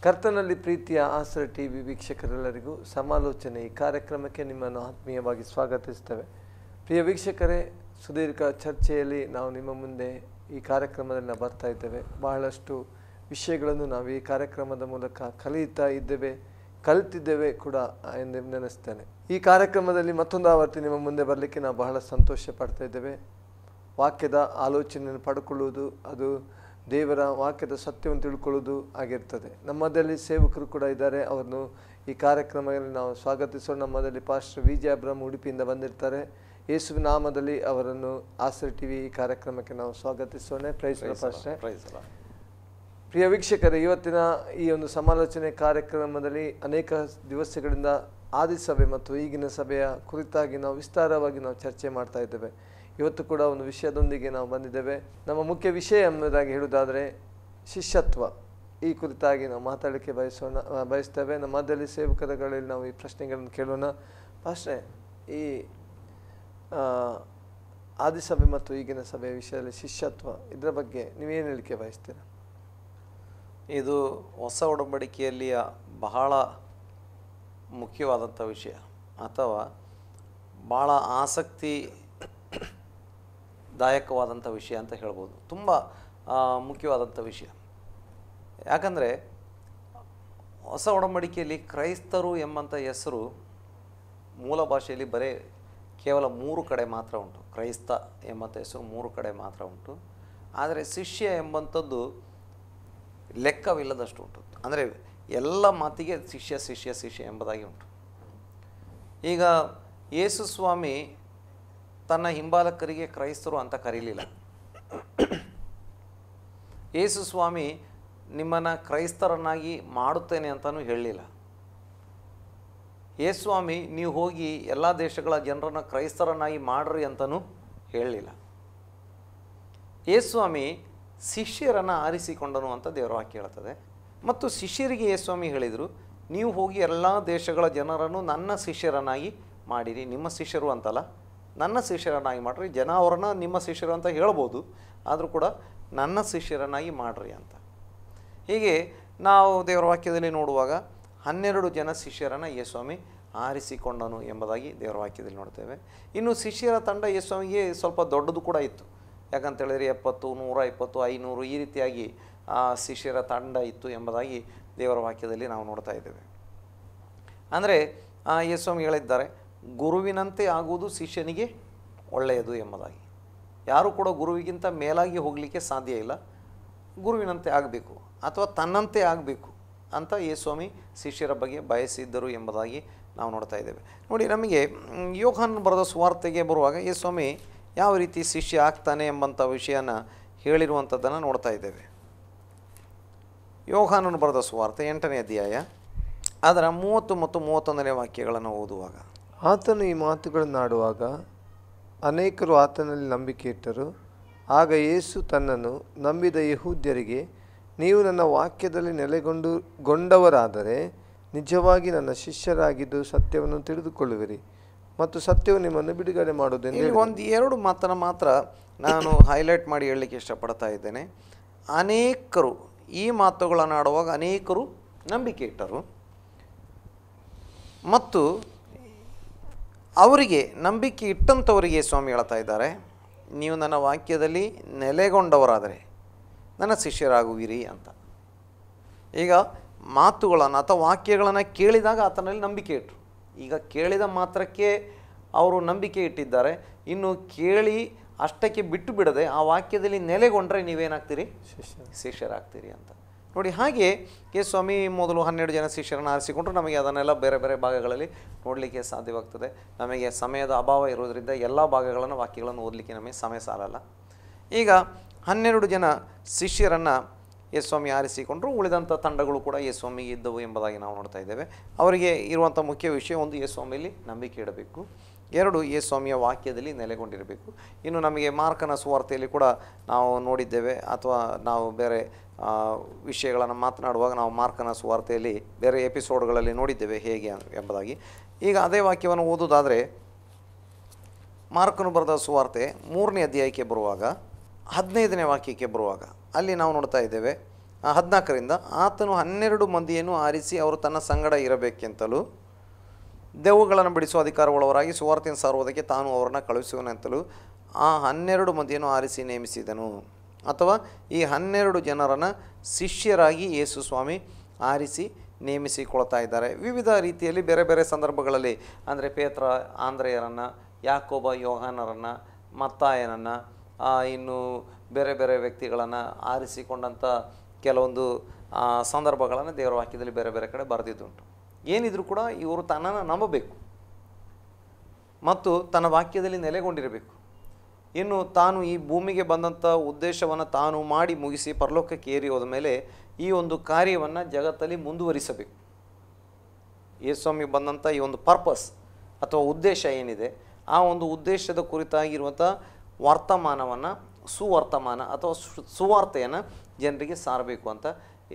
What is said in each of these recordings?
ಕರ್ತನಲ್ಲಿ ಪ್ರೀತಿಯ ಆಸರೆ ಟಿವಿ ವೀಕ್ಷಕರೆಲ್ಲರಿಗೂ ಸಮಾಲೋಚನೆ ಈ ಕಾರ್ಯಕ್ರಮಕ್ಕೆ ನಿಮ್ಮನ್ನು ಆತ್ಮೀಯವಾಗಿ ಸ್ವಾಗತಿಸ್ತೇವೆ. ಪ್ರಿಯ ವೀಕ್ಷಕರೇ, ಸುದೀರ್ಘ ಚರ್ಚೆಯಲ್ಲಿ ನಾವು ನಿಮ್ಮ ಮುಂದೆ ಈ ಕಾರ್ಯಕ್ರಮದಲ್ಲಿ ಬರ್ತಾ ಇದ್ದೇವೆ. ಬಹಳಷ್ಟು ವಿಷಯಗಳನ್ನು ನಾವು ಈ ಕಾರ್ಯಕ್ರಮದ ಮೂಲಕ ಕಲಿತಿದ್ದೇವೆ ಕೂಡ ಎಂದು ನೆನೆಸ್ತೇನೆ. ಈ ಕಾರ್ಯಕ್ರಮದಲ್ಲಿ ಮತ್ತೊಂದು ಆವರ್ತಿ ನಿಮ್ಮ ಮುಂದೆ ಬರಲಿಕ್ಕೆ ನಾವು ಬಹಳ ಸಂತೋಷ ಪಡ್ತಾ ಇದ್ದೇವೆ. ವಾಕ್ಯದ ಆಲೋಚನೆಯನ್ನು ಪಡ್ಕೊಳ್ಳುವುದು, ಅದು ದೇವರ ವಾಕ್ಯದ ಸತ್ಯವನ್ನು ತಿಳ್ಕೊಳ್ಳೋದು ಆಗಿರ್ತದೆ. ನಮ್ಮದಲ್ಲಿ ಸೇವಕರು ಕೂಡ ಇದ್ದಾರೆ, ಅವರನ್ನು ಈ ಕಾರ್ಯಕ್ರಮದಲ್ಲಿ ನಾವು ಸ್ವಾಗತಿಸೋಣ. ನಮ್ಮದಲ್ಲಿ ಪಾಸ್ಟರ್ ವಿಜಯ ಅಬ್ರಾಮ್ ಉಡುಪಿಯಿಂದ ಬಂದಿರ್ತಾರೆ. ಯೇಸುವಿನ ನಾಮದಲ್ಲಿ ಅವರನ್ನು ಆಸರೆ ಟಿವಿ ಈ ಕಾರ್ಯಕ್ರಮಕ್ಕೆ ನಾವು ಸ್ವಾಗತಿಸೋಣ. Price pastor. ಪ್ರಿಯ ವೀಕ್ಷಕರೇ, ಇವತ್ತಿನ ಈ ಒಂದು ಸಮಾಲೋಚನೆ ಕಾರ್ಯಕ್ರಮದಲ್ಲಿ ಅನೇಕ ದಿವಸಗಳಿಂದ ಆದಿಸಭೆ ಮತ್ತು ಈಗಿನ ಸಭೆಯ ಕುರಿತಾಗಿ ನಾವು ವಿಸ್ತಾರವಾಗಿ ಚರ್ಚೆ ಮಾಡ್ತಾ ಇದ್ದೇವೆ. ಇವತ್ತು ಕೂಡ ಒಂದು ವಿಷಯದೊಂದಿಗೆ ನಾವು ಬಂದಿದ್ದೇವೆ. ನಮ್ಮ ಮುಖ್ಯ ವಿಷಯ ಎಂಬುದಾಗಿ ಹೇಳುವುದಾದರೆ ಶಿಷ್ಯತ್ವ. ಈ ಕುರಿತಾಗಿ ನಾವು ಮಾತಾಡಲಿಕ್ಕೆ ಬಯಸ್ತೇವೆ. ನಮ್ಮ ಮಧ್ಯದಲ್ಲಿ ಸೇವಕರುಗಳಲ್ಲಿ ನಾವು ಈ ಪ್ರಶ್ನೆಗಳನ್ನು ಕೇಳೋಣ. ಪಾಸ್ಟ್ರೆ, ಈ ಆದಿಸಭೆ ಮತ್ತು ಈಗಿನ ಸಭೆಯ ವಿಷಯದಲ್ಲಿ ಶಿಷ್ಯತ್ವ, ಇದರ ಬಗ್ಗೆ ನೀವೇನು ಹೇಳಿಕೆ ಬಯಸ್ತೀರಾ? ಇದು ಹೊಸ ಒಡಂಬಡಿಕೆಯಲ್ಲಿಯ ಬಹಳ ಮುಖ್ಯವಾದಂಥ ವಿಷಯ, ಅಥವಾ ಭಾಳ ಆಸಕ್ತಿದಾಯಕವಾದಂಥ ವಿಷಯ ಅಂತ ಹೇಳ್ಬೋದು. ತುಂಬ ಮುಖ್ಯವಾದಂಥ ವಿಷಯ. ಯಾಕಂದರೆ ಹೊಸ ಒಡಂಬಡಿಕೆಯಲ್ಲಿ ಕ್ರೈಸ್ತರು ಎಂಬಂಥ ಹೆಸರು ಮೂಲ ಭಾಷೆಯಲ್ಲಿ ಕೇವಲ 3 ಕಡೆ ಮಾತ್ರ ಉಂಟು. ಕ್ರೈಸ್ತ ಎಂಬಂಥ ಹೆಸರು 3 ಕಡೆ ಮಾತ್ರ ಉಂಟು. ಆದರೆ ಶಿಷ್ಯ ಎಂಬಂಥದ್ದು ಲೆಕ್ಕವಿಲ್ಲದಷ್ಟು ಉಂಟು. ಅಂದರೆ ಎಲ್ಲ ಮಾತಿಗೆ ಶಿಷ್ಯ ಶಿಷ್ಯ ಶಿಷ್ಯ ಎಂಬುದಾಗಿ ಉಂಟು. ಈಗ ಯೇಸು ಸ್ವಾಮಿ ತನ್ನ ಹಿಂಬಾಲಕರಿಗೆ ಕ್ರೈಸ್ತರು ಅಂತ ಕರೀಲಿಲ್ಲ. ಯೇಸು ಸ್ವಾಮಿ ನಿಮ್ಮನ್ನು ಕ್ರೈಸ್ತರನ್ನಾಗಿ ಮಾಡುತ್ತೇನೆ ಅಂತಲೂ ಹೇಳಲಿಲ್ಲ. ಯೇಸು ಸ್ವಾಮಿ ನೀವು ಹೋಗಿ ಎಲ್ಲ ದೇಶಗಳ ಜನರನ್ನು ಕ್ರೈಸ್ತರನ್ನಾಗಿ ಮಾಡ್ರಿ ಅಂತಲೂ ಹೇಳಲಿಲ್ಲ. ಯೇಸು ಸ್ವಾಮಿ ಶಿಷ್ಯರನ್ನು ಆರಿಸಿಕೊಂಡನು ಅಂತ ದೇವರ ವಾಕ್ಯ ಹೇಳ್ತದೆ. ಮತ್ತು ಶಿಷ್ಯರಿಗೆ ಯೇಸು ಸ್ವಾಮಿ ಹೇಳಿದರು, ನೀವು ಹೋಗಿ ಎಲ್ಲ ದೇಶಗಳ ಜನರನ್ನು ನನ್ನ ಶಿಷ್ಯರನ್ನಾಗಿ ಮಾಡಿರಿ. ನಿಮ್ಮ ಶಿಷ್ಯರು ಅಂತಲ್ಲ, ನನ್ನ ಶಿಷ್ಯರನ್ನಾಗಿ ಮಾಡಿರಿ. ಜನ ಅವರನ್ನು ನಿಮ್ಮ ಶಿಷ್ಯರು ಅಂತ ಹೇಳ್ಬೋದು, ಆದರೂ ಕೂಡ ನನ್ನ ಶಿಷ್ಯರನ್ನಾಗಿ ಮಾಡಿರಿ ಅಂತ. ಹೀಗೆ ನಾವು ದೇವರ ವಾಕ್ಯದಲ್ಲಿ ನೋಡುವಾಗ 12 ಜನ ಶಿಷ್ಯರನ್ನು ಯೇಸು ಸ್ವಾಮಿ ಆರಿಸಿಕೊಂಡನು ಎಂಬುದಾಗಿ ದೇವರ ವಾಕ್ಯದಲ್ಲಿ ನೋಡ್ತೇವೆ. ಇನ್ನು ಶಿಷ್ಯರ ತಂಡ ಯೇಸು ಸ್ವಾಮಿಗೆ ಸ್ವಲ್ಪ ದೊಡ್ಡದು ಕೂಡ ಇತ್ತು. ಯಾಕಂತೇಳಿದರೆ 70, 120, 500 ಈ ರೀತಿಯಾಗಿ ಶಿಷ್ಯರ ತಂಡ ಇತ್ತು ಎಂಬುದಾಗಿ ದೇವರ ವಾಕ್ಯದಲ್ಲಿ ನಾವು ನೋಡ್ತಾ ಇದ್ದೇವೆ. ಅಂದರೆ ಯೇಸು ಸ್ವಾಮಿ ಹೇಳಿದ್ದಾರೆ, ಗುರುವಿನಂತೆ ಆಗುವುದು ಶಿಷ್ಯನಿಗೆ ಒಳ್ಳೆಯದು ಎಂಬುದಾಗಿ. ಯಾರೂ ಕೂಡ ಗುರುವಿಗಿಂತ ಮೇಲಾಗಿ ಹೋಗಲಿಕ್ಕೆ ಸಾಧ್ಯ ಇಲ್ಲ. ಗುರುವಿನಂತೆ ಆಗಬೇಕು ಅಥವಾ ತನ್ನಂತೆ ಆಗಬೇಕು ಅಂತ ಯೇಸು ಸ್ವಾಮಿ ಶಿಷ್ಯರ ಬಗ್ಗೆ ಬಯಸಿದ್ದರು ಎಂಬುದಾಗಿ ನಾವು ನೋಡ್ತಾ ಇದ್ದೇವೆ. ನೋಡಿ, ನಮಗೆ ಯೋಹಾನನ ಬರೆದ ಸುವಾರ್ತೆಗೆ ಬರುವಾಗ ಯೇಸು ಸ್ವಾಮಿ ಯಾವ ರೀತಿ ಶಿಷ್ಯ ಆಗ್ತಾನೆ ಎಂಬಂಥ ವಿಷಯನ ಹೇಳಿರುವಂಥದ್ದನ್ನು ನೋಡ್ತಾ ಇದ್ದೇವೆ. ಯೋಹಾನನ ಬರೆದ ಸುವಾರ್ತೆ 8ನೇ ಅಧ್ಯಾಯ ಅದರ 30 ಮತ್ತು 31ನೇ ವಾಕ್ಯಗಳನ್ನು ಓದುವಾಗ, ಆತನು ಈ ಮಾತುಗಳನ್ನಾಡುವಾಗ ಅನೇಕರು ಆತನಲ್ಲಿ ನಂಬಿಕೆ ಇಟ್ಟರು. ಆಗ ಯೇಸು ತನ್ನನ್ನು ನಂಬಿದ ಯೆಹೂದ್ಯರಿಗೆ, ನೀವು ನನ್ನ ವಾಕ್ಯದಲ್ಲಿ ನೆಲೆಗೊಂಡವರಾದರೆ ನಿಜವಾಗಿ ನನ್ನ ಶಿಷ್ಯರಾಗಿದ್ದು ಸತ್ಯವನ್ನು ತಿಳಿದುಕೊಳ್ಳುವಿರಿ ಮತ್ತು ಸತ್ಯವು ನಿಮ್ಮನ್ನು ಬಿಡುಗಡೆ ಮಾಡುವುದೆಂದು. ಇಲ್ಲಿ 1-2 ಮಾತನ್ನು ಮಾತ್ರ ನಾನು ಹೈಲೈಟ್ ಮಾಡಿ ಹೇಳಲಿಕ್ಕೆ ಇಷ್ಟಪಡ್ತಾ ಇದ್ದೇನೆ. ಅನೇಕರು, ಈ ಮಾತುಗಳನ್ನು ಆಡುವಾಗ ಅನೇಕರು ನಂಬಿಕೆ ಇಟ್ಟರು ಮತ್ತು ಅವರಿಗೆ, ನಂಬಿಕೆ ಇಟ್ಟಂಥವರಿಗೆ ಸ್ವಾಮಿ ಹೇಳ್ತಾ ಇದ್ದಾರೆ, ನೀವು ನನ್ನ ವಾಕ್ಯದಲ್ಲಿ ನೆಲೆಗೊಂಡವರಾದರೆ ನನ್ನ ಶಿಷ್ಯರಾಗುವಿರಿ ಅಂತ. ಈಗ ಮಾತುಗಳನ್ನು ಅಥವಾ ವಾಕ್ಯಗಳನ್ನು ಕೇಳಿದಾಗ ಆತನಲ್ಲಿ ನಂಬಿಕೆ ಇಟ್ಟರು. ಈಗ ಕೇಳಿದ ಮಾತ್ರಕ್ಕೆ ಅವರು ನಂಬಿಕೆ ಇಟ್ಟಿದ್ದಾರೆ. ಇನ್ನು ಕೇಳಿ ಅಷ್ಟಕ್ಕೆ ಬಿಟ್ಟು ಬಿಡದೆ ಆ ವಾಕ್ಯದಲ್ಲಿ ನೆಲೆಗೊಂಡ್ರೆ ನೀವೇನಾಗ್ತೀರಿ? ಶಿಷ್ಯರಾಗ್ತೀರಿ ಅಂತ. ನೋಡಿ, ಹಾಗೆ ಯೇಸು ಸ್ವಾಮಿ ಮೊದಲು 12 ಜನ ಶಿಷ್ಯರನ್ನು ಆರಿಸಿಕೊಂಡ್ರು. ನಮಗೆ ಅದನ್ನೆಲ್ಲ ಬೇರೆ ಬೇರೆ ಭಾಗಗಳಲ್ಲಿ ನೋಡಲಿಕ್ಕೆ ಸಾಧ್ಯವಾಗ್ತದೆ. ನಮಗೆ ಸಮಯದ ಅಭಾವ ಇರೋದರಿಂದ ಎಲ್ಲ ಭಾಗಗಳನ್ನು, ವಾಕ್ಯಗಳನ್ನು ಓದಲಿಕ್ಕೆ ನಮಗೆ ಸಮಯ ಸಾಲಲ್ಲ. ಈಗ 12 ಜನ ಶಿಷ್ಯರನ್ನು ಯೇಸು ಸ್ವಾಮಿ ಆರಿಸಿಕೊಂಡ್ರು. ಉಳಿದಂಥ ತಂಡಗಳು ಕೂಡ ಯೇಸು ಸ್ವಾಮಿಗೆ ಇದ್ದವು ಎಂಬುದಾಗಿ ನಾವು ನೋಡ್ತಾ ಇದ್ದೇವೆ. ಅವರಿಗೆ ಇರುವಂಥ ಮುಖ್ಯ ವಿಷಯ, 1, ಯೇಸು ಸ್ವಾಮಿಯಲ್ಲಿ ನಂಬಿಕೆ ಇಡಬೇಕು. 2, ಯೇಸು ಸ್ವಾಮಿಯ ವಾಕ್ಯದಲ್ಲಿ ನೆಲೆಗೊಂಡಿರಬೇಕು. ಇನ್ನು ನಮಗೆ ಮಾರ್ಕನ ಸುವಾರ್ತೆಯಲ್ಲಿ ಕೂಡ ನಾವು ನೋಡಿದ್ದೇವೆ, ಅಥವಾ ನಾವು ಬೇರೆ ವಿಷಯಗಳನ್ನು ಮಾತನಾಡುವಾಗ ನಾವು ಮಾರ್ಕನ ಸುವಾರ್ತೆಯಲ್ಲಿ ಬೇರೆ ಎಪಿಸೋಡ್ಗಳಲ್ಲಿ ನೋಡಿದ್ದೇವೆ ಹೇಗೆ ಎಂಬುದಾಗಿ. ಈಗ ಅದೇ ವಾಕ್ಯವನ್ನು ಓದೋದಾದರೆ ಮಾರ್ಕನು ಬರೆದ ಸುವಾರ್ತೆ 3ನೇ ಅಧ್ಯಾಯಕ್ಕೆ ಬರುವಾಗ 15ನೇ ವಾಕ್ಯಕ್ಕೆ ಬರುವಾಗ ಅಲ್ಲಿ ನಾವು ನೋಡ್ತಾ ಇದ್ದೇವೆ, 14ರಿಂದ ಆತನು 12 ಮಂದಿಯನ್ನು ಆರಿಸಿ ಅವರು ತನ್ನ ಸಂಗಡ ಇರಬೇಕೆಂತಲೂ ದೆವ್ವಗಳನ್ನು ಬಿಡಿಸುವ ಅಧಿಕಾರವುಳ್ಳವರಾಗಿ ಸುವಾರ್ತೆಯನ್ನು ಸಾರುವುದಕ್ಕೆ ತಾನು ಅವರನ್ನು ಕಳುಹಿಸುವನೆಂತಲೂ ಆ 12 ಮಂದಿಯನ್ನು ಆರಿಸಿ ನೇಮಿಸಿದನು. ಅಥವಾ ಈ 12 ಜನರನ್ನು ಶಿಷ್ಯರಾಗಿ ಯೇಸು ಸ್ವಾಮಿ ಆರಿಸಿ ನೇಮಿಸಿಕೊಳ್ತಾ ಇದ್ದಾರೆ. ವಿವಿಧ ರೀತಿಯಲ್ಲಿ ಬೇರೆ ಬೇರೆ ಸಂದರ್ಭಗಳಲ್ಲಿ, ಅಂದರೆ ಪೇತ್ರ ಆಂದ್ರೆಯರನ್ನು, ಯಾಕೋಬ ಯೋಹಾನರನ್ನು, ಮತ್ತಾಯನನ್ನು, ಇನ್ನು ಬೇರೆ ಬೇರೆ ವ್ಯಕ್ತಿಗಳನ್ನು ಆರಿಸಿಕೊಂಡಂಥ ಕೆಲವೊಂದು ಸಂದರ್ಭಗಳನ್ನು ದೇವರ ವಾಕ್ಯದಲ್ಲಿ ಬೇರೆ ಬೇರೆ ಕಡೆ ಬರೆದಿದ್ದುಂಟು. ಏನಿದ್ರು ಕೂಡ ಇವರು ತನ್ನನ್ನು ನಂಬಬೇಕು ಮತ್ತು ತನ್ನ ವಾಕ್ಯದಲ್ಲಿ ನೆಲೆಗೊಂಡಿರಬೇಕು. ಇನ್ನು ತಾನು ಈ ಭೂಮಿಗೆ ಬಂದಂಥ ಉದ್ದೇಶವನ್ನು ತಾನು ಮಾಡಿ ಮುಗಿಸಿ ಪರಲೋಕಕ್ಕೆ ಏರಿ ಹೋದ ಮೇಲೆ ಈ ಒಂದು ಕಾರ್ಯವನ್ನು ಜಗತ್ತಲ್ಲಿ ಮುಂದುವರಿಸಬೇಕು. ಯೇಸುಸ್ವಾಮಿ ಬಂದಂಥ ಈ ಒಂದು ಪರ್ಪಸ್ ಅಥವಾ ಉದ್ದೇಶ ಏನಿದೆ, ಆ ಒಂದು ಉದ್ದೇಶದ ಕುರಿತಾಗಿರುವಂಥ ವರ್ತಮಾನವನ್ನು, ಸುವರ್ತಮಾನ ಅಥವಾ ಸುವಾರ್ತೆಯನ್ನು ಜನರಿಗೆ ಸಾರಬೇಕು ಅಂತ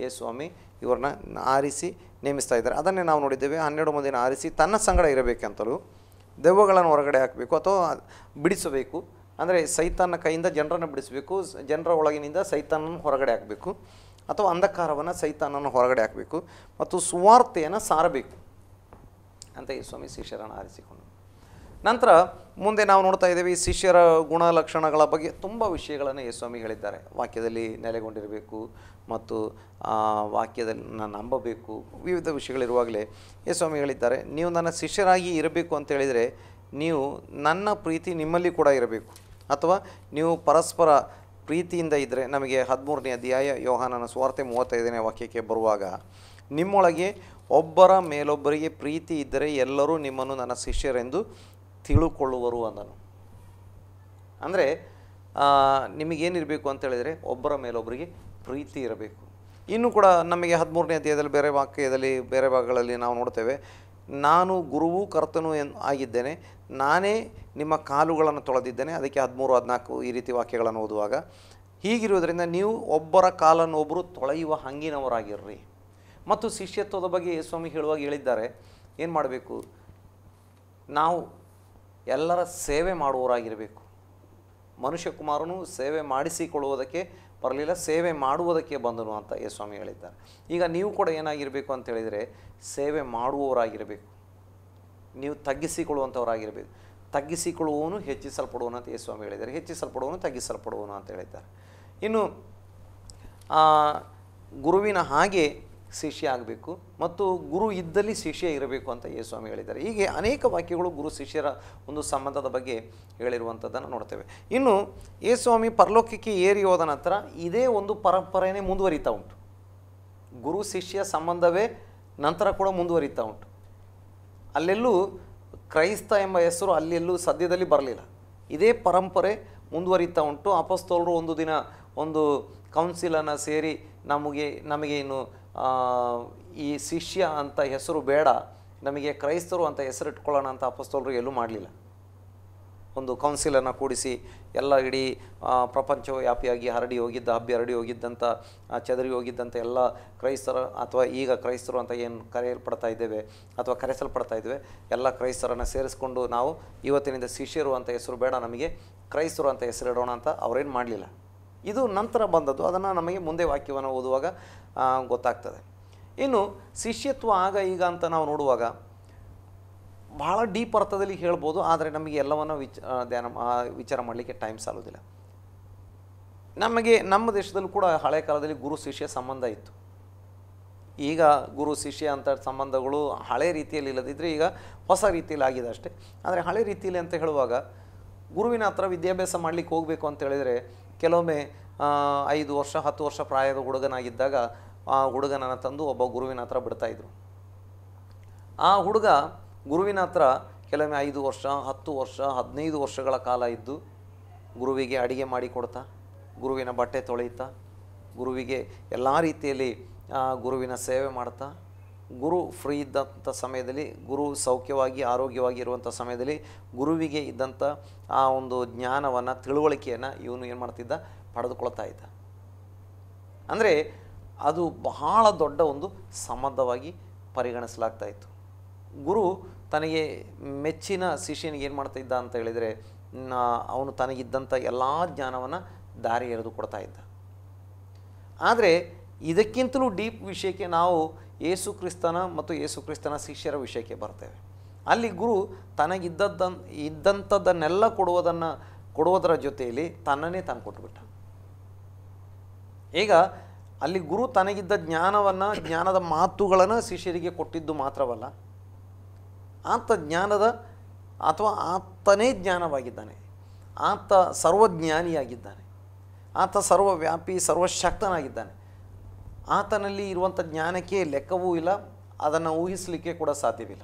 ಯೇಸುಸ್ವಾಮಿ ಇವ್ರನ್ನ ಆರಿಸಿ ನೇಮಿಸ್ತಾ ಇದ್ದಾರೆ. ಅದನ್ನೇ ನಾವು ನೋಡಿದ್ದೇವೆ. 12 ಮಂದಿನ ಆರಿಸಿ ತನ್ನ ಸಂಗಡ ಇರಬೇಕಂತಲೂ ದೆವ್ವಗಳನ್ನು ಹೊರಗಡೆ ಹಾಕಬೇಕು ಅಥವಾ ಬಿಡಿಸಬೇಕು, ಅಂದರೆ ಸೈತಾನ ಕೈಯಿಂದ ಜನರನ್ನು ಬಿಡಿಸಬೇಕು, ಜನರ ಒಳಗಿನಿಂದ ಸೈತಾನನ್ನು ಹೊರಗಡೆ ಹಾಕಬೇಕು, ಅಥವಾ ಅಂಧಕಾರವನ್ನು ಸೈತಾನನ್ನು ಹೊರಗಡೆ ಹಾಕಬೇಕು ಮತ್ತು ಸುವಾರ್ತೆಯನ್ನು ಸಾರಬೇಕು ಅಂತ ಯೇಸುಸ್ವಾಮಿ ಶಿಷ್ಯರನ್ನು ಆರಿಸಿಕೊಂಡು ನಂತರ ಮುಂದೆ ನಾವು ನೋಡ್ತಾ ಇದ್ದೇವೆ. ಈ ಶಿಷ್ಯರ ಗುಣಲಕ್ಷಣಗಳ ಬಗ್ಗೆ ತುಂಬ ವಿಷಯಗಳನ್ನು ಯೇಸುಸ್ವಾಮಿ ಹೇಳಿದ್ದಾರೆ. ವಾಕ್ಯದಲ್ಲಿ ನೆಲೆಗೊಂಡಿರಬೇಕು ಮತ್ತು ವಾಕ್ಯದಲ್ಲಿ ನಂಬಬೇಕು, ವಿವಿಧ ವಿಷಯಗಳಿರುವಾಗಲೇ ಯೇಸುಸ್ವಾಮಿ ಹೇಳಿದ್ದಾರೆ, ನೀವು ನನ್ನ ಶಿಷ್ಯರಾಗಿ ಇರಬೇಕು ಅಂತ ಹೇಳಿದರೆ ನೀವು ನನ್ನ ಪ್ರೀತಿ ನಿಮ್ಮಲ್ಲಿ ಕೂಡ ಇರಬೇಕು. ಅಥವಾ ನೀವು ಪರಸ್ಪರ ಪ್ರೀತಿಯಿಂದ ಇದ್ದರೆ, ನಮಗೆ 13ನೇ ಅಧ್ಯಾಯ ಯೋಹಾನನ ಸುವಾರ್ತೆ 35ನೇ ವಾಕ್ಯಕ್ಕೆ ಬರುವಾಗ, ನಿಮ್ಮೊಳಗೆ ಒಬ್ಬರ ಮೇಲೊಬ್ಬರಿಗೆ ಪ್ರೀತಿ ಇದ್ದರೆ ಎಲ್ಲರೂ ನಿಮ್ಮನ್ನು ನನ್ನ ಶಿಷ್ಯರೆಂದು ತಿಳುಕೊಳ್ಳುವರು ಅಂದನು. ಅಂದರೆ ನಿಮಗೇನಿರಬೇಕು ಅಂತ ಹೇಳಿದರೆ ಒಬ್ಬರ ಮೇಲೊಬ್ಬರಿಗೆ ಪ್ರೀತಿ ಇರಬೇಕು. ಇನ್ನೂ ಕೂಡ ನಮಗೆ 13ನೇ ಅಧ್ಯಾಯದಲ್ಲಿ ಬೇರೆ ವಾಕ್ಯದಲ್ಲಿ ಬೇರೆ ಭಾಗಗಳಲ್ಲಿ ನಾವು ನೋಡ್ತೇವೆ, ನಾನು ಗುರುವೂ ಕರ್ತನೂ ಆಗಿದ್ದೇನೆ, ನಾನೇ ನಿಮ್ಮ ಕಾಲುಗಳನ್ನು ತೊಳೆದಿದ್ದೇನೆ. ಅದಕ್ಕೆ 13-14 ಈ ರೀತಿ ವಾಕ್ಯಗಳನ್ನು ಓದುವಾಗ, ಹೀಗಿರುವುದರಿಂದ ನೀವು ಒಬ್ಬರ ಕಾಲನ್ನು ಒಬ್ಬರು ತೊಳೆಯುವ ಹಂಗಿನವರಾಗಿರ್ರಿ. ಮತ್ತು ಶಿಷ್ಯತ್ವದ ಬಗ್ಗೆ ಯೇಸುಸ್ವಾಮಿ ಹೇಳುವಾಗ ಹೇಳಿದ್ದಾರೆ, ಏನು ಮಾಡಬೇಕು, ನಾವು ಎಲ್ಲರ ಸೇವೆ ಮಾಡುವವರಾಗಿರಬೇಕು. ಮನುಷ್ಯ ಕುಮಾರನು ಸೇವೆ ಮಾಡಿಸಿಕೊಳ್ಳುವುದಕ್ಕೆ ಬರಲಿಲ್ಲ, ಸೇವೆ ಮಾಡುವುದಕ್ಕೆ ಬಂದನು ಅಂತ ಯೇಸುಸ್ವಾಮಿ ಹೇಳಿದ್ದಾರೆ. ಈಗ ನೀವು ಕೂಡ ಏನಾಗಿರಬೇಕು ಅಂತ ಹೇಳಿದರೆ ಸೇವೆ ಮಾಡುವವರಾಗಿರಬೇಕು. ನೀವು ತಗ್ಗಿಸಿಕೊಳ್ಳುವಂಥವರಾಗಿರಬೇಕು. ತಗ್ಗಿಸಿಕೊಳ್ಳುವವನು ಹೆಚ್ಚಿಸಲ್ಪಡುವನು ಅಂತ ಯೇಸುಸ್ವಾಮಿ ಹೇಳಿದ್ದಾರೆ, ಹೆಚ್ಚಿಸಲ್ಪಡುವನು ತಗ್ಗಿಸಲ್ಪಡುವನು ಅಂತ ಹೇಳಿದ್ದಾರೆ. ಇನ್ನು ಗುರುವಿನ ಹಾಗೆ ಶಿಷ್ಯ ಆಗಬೇಕು ಮತ್ತು ಗುರು ಇದ್ದಲ್ಲಿ ಶಿಷ್ಯ ಇರಬೇಕು ಅಂತ ಯೇಸುಸ್ವಾಮಿ ಹೇಳಿದ್ದಾರೆ. ಹೀಗೆ ಅನೇಕ ವಾಕ್ಯಗಳು ಗುರು ಶಿಷ್ಯರ ಒಂದು ಸಂಬಂಧದ ಬಗ್ಗೆ ಹೇಳಿರುವಂಥದ್ದನ್ನು ನೋಡ್ತೇವೆ. ಇನ್ನು ಯೇಸುಸ್ವಾಮಿ ಪರಲೋಕಕ್ಕೆ ಏರಿ ಹೋದ ನಂತರ ಇದೇ ಒಂದು ಪರಂಪರೆಯೇ ಮುಂದುವರಿತಾ ಉಂಟು. ಗುರು ಶಿಷ್ಯ ಸಂಬಂಧವೇ ನಂತರ ಕೂಡ ಮುಂದುವರಿತಾ ಉಂಟು. ಅಲ್ಲೆಲ್ಲೂ ಕ್ರೈಸ್ತ ಎಂಬ ಹೆಸರು ಅಲ್ಲೆಲ್ಲೂ ಸದ್ಯದಲ್ಲಿ ಬರಲಿಲ್ಲ. ಇದೇ ಪರಂಪರೆ ಮುಂದುವರಿತಾ ಉಂಟು. ಅಪೊಸ್ತಲರು ಒಂದು ದಿನ ಒಂದು ಕೌನ್ಸಿಲನ್ನು ಸೇರಿ ನಮಗೆ ಇನ್ನು ಈ ಶಿಷ್ಯ ಅಂತ ಹೆಸರು ಬೇಡ, ನಮಗೆ ಕ್ರೈಸ್ತರು ಅಂತ ಹೆಸರಿಟ್ಕೊಳ್ಳೋಣ ಅಂತ ಅಪೊಸ್ತಲರು ಎಲ್ಲೂ ಮಾಡಲಿಲ್ಲ. ಒಂದು ಕೌನ್ಸಿಲನ್ನು ಕೂಡಿಸಿ ಎಲ್ಲ ಇಡೀ ಪ್ರಪಂಚವ್ಯಾಪಿಯಾಗಿ ಹರಡಿ ಹೋಗಿದ್ದಂಥ ಚದರಿ ಹೋಗಿದ್ದಂಥ ಎಲ್ಲ ಕ್ರೈಸ್ತರ ಅಥವಾ ಈಗ ಕ್ರೈಸ್ತರು ಅಂತ ಏನು ಕರೆಯಲ್ಪಡ್ತಾ ಇದ್ದೇವೆ ಅಥವಾ ಕರೆಸಲ್ಪಡ್ತಾ ಇದ್ದೇವೆ, ಎಲ್ಲ ಕ್ರೈಸ್ತರನ್ನು ಸೇರಿಸ್ಕೊಂಡು ನಾವು ಇವತ್ತಿನಿಂದ ಶಿಷ್ಯರು ಅಂತ ಹೆಸರು ಬೇಡ, ನಮಗೆ ಕ್ರೈಸ್ತರು ಅಂತ ಹೆಸರಿಡೋಣ ಅಂತ ಅವರೇನು ಮಾಡಲಿಲ್ಲ. ಇದು ನಂತರ ಬಂದದ್ದು. ಅದನ್ನು ನಮಗೆ ಮುಂದೆ ವಾಕ್ಯವನ್ನು ಓದುವಾಗ ಗೊತ್ತಾಗ್ತದೆ. ಇನ್ನು ಶಿಷ್ಯತ್ವ ಆಗ ಈಗ ಅಂತ ನಾವು ನೋಡುವಾಗ ಬಹಳ ಡೀಪ್ ಅರ್ಥದಲ್ಲಿ ಹೇಳ್ಬೋದು, ಆದರೆ ನಮಗೆ ಎಲ್ಲವನ್ನು ವಿಚಾರ ಮಾಡಲಿಕ್ಕೆ ಟೈಮ್ ಸಾಲೋದಿಲ್ಲ. ನಮ್ಮ ದೇಶದಲ್ಲೂ ಕೂಡ ಹಳೆ ಕಾಲದಲ್ಲಿ ಗುರು ಶಿಷ್ಯ ಸಂಬಂಧ ಇತ್ತು. ಈಗ ಗುರು ಶಿಷ್ಯ ಅಂತ ಸಂಬಂಧಗಳು ಹಳೆ ರೀತಿಯಲ್ಲಿ ಇಲ್ಲದಿದ್ದರೆ ಈಗ ಹೊಸ ರೀತಿಯಲ್ಲಿ ಆಗಿದೆ ಅಷ್ಟೇ. ಆದರೆ ಹಳೆ ರೀತಿಯಲ್ಲಿ ಅಂತ ಹೇಳುವಾಗ ಗುರುವಿನ ಹತ್ರ ವಿದ್ಯಾಭ್ಯಾಸ ಮಾಡಲಿಕ್ಕೆ ಹೋಗಬೇಕು ಅಂತ ಹೇಳಿದರೆ ಕೆಲವೊಮ್ಮೆ 5 ವರ್ಷ 10 ವರ್ಷ ಪ್ರಾಯದ ಹುಡುಗನಾಗಿದ್ದಾಗ ಆ ಹುಡುಗನನ್ನು ತಂದು ಒಬ್ಬ ಗುರುವಿನ ಹತ್ರ ಬಿಡ್ತಾಯಿದ್ರು. ಆ ಹುಡುಗ ಗುರುವಿನ ಹತ್ರ ಕೆಲವೊಮ್ಮೆ 5 ವರ್ಷ 10 ವರ್ಷ 15 ವರ್ಷಗಳ ಕಾಲ ಇದ್ದು ಗುರುವಿಗೆ ಅಡಿಗೆ ಮಾಡಿ ಕೊಡ್ತಾ, ಗುರುವಿನ ಬಟ್ಟೆ ತೊಳೆಯುತ್ತಾ, ಗುರುವಿಗೆ ಎಲ್ಲ ರೀತಿಯಲ್ಲಿ ಗುರುವಿನ ಸೇವೆ ಮಾಡ್ತಾ, ಗುರು ಫ್ರೀ ಇದ್ದಂಥ ಸಮಯದಲ್ಲಿ, ಗುರು ಸೌಖ್ಯವಾಗಿ ಆರೋಗ್ಯವಾಗಿ ಇರುವಂಥ ಸಮಯದಲ್ಲಿ ಗುರುವಿಗೆ ಇದ್ದಂಥ ಆ ಒಂದು ಜ್ಞಾನವನ್ನು ತಿಳುವಳಿಕೆಯನ್ನು ಇವನು ಏನು ಮಾಡ್ತಿದ್ದ, ಪಡೆದುಕೊಳ್ತಾ ಇದ್ದ. ಅಂದರೆ ಅದು ಬಹಳ ದೊಡ್ಡ ಒಂದು ಸಂಬಂಧವಾಗಿ ಪರಿಗಣಿಸಲಾಗ್ತಾ ಇತ್ತು. ಗುರು ತನಗೆ ಮೆಚ್ಚಿನ ಶಿಷ್ಯನಿಗೆ ಏನು ಮಾಡ್ತಾ ಇದ್ದ ಅಂತ ಹೇಳಿದರೆ ಅವನು ತನಗಿದ್ದಂಥ ಎಲ್ಲ ಜ್ಞಾನವನ್ನು ದಾರಿ ಎರೆದು ಕೊಡ್ತಾ ಇದ್ದ. ಆದರೆ ಇದಕ್ಕಿಂತಲೂ ಡೀಪ್ ವಿಷಯಕ್ಕೆ ನಾವು ಯೇಸು ಕ್ರಿಸ್ತನ ಮತ್ತು ಯೇಸು ಕ್ರಿಸ್ತನ ಶಿಷ್ಯರ ವಿಷಯಕ್ಕೆ ಬರ್ತೇವೆ. ಅಲ್ಲಿ ಗುರು ಇದ್ದಂಥದ್ದನ್ನೆಲ್ಲ ಕೊಡುವುದರ ಜೊತೆಯಲ್ಲಿ ತನ್ನನ್ನೇ ತಾನು ಕೊಟ್ಟುಬಿಟ್ಟ. ಈಗ ಅಲ್ಲಿ ಗುರು ತನಗಿದ್ದ ಜ್ಞಾನದ ಮಾತುಗಳನ್ನು ಶಿಷ್ಯರಿಗೆ ಕೊಟ್ಟಿದ್ದು ಮಾತ್ರವಲ್ಲ, ಆತ ಆತನೇ ಜ್ಞಾನವಾಗಿದ್ದಾನೆ, ಆತ ಸರ್ವಜ್ಞಾನಿಯಾಗಿದ್ದಾನೆ, ಆತ ಸರ್ವವ್ಯಾಪಿ ಸರ್ವಶಕ್ತನಾಗಿದ್ದಾನೆ. ಆತನಲ್ಲಿ ಇರುವಂಥ ಜ್ಞಾನಕ್ಕೆ ಲೆಕ್ಕವೂ ಇಲ್ಲ, ಅದನ್ನು ಊಹಿಸಲಿಕ್ಕೆ ಕೂಡ ಸಾಧ್ಯವಿಲ್ಲ.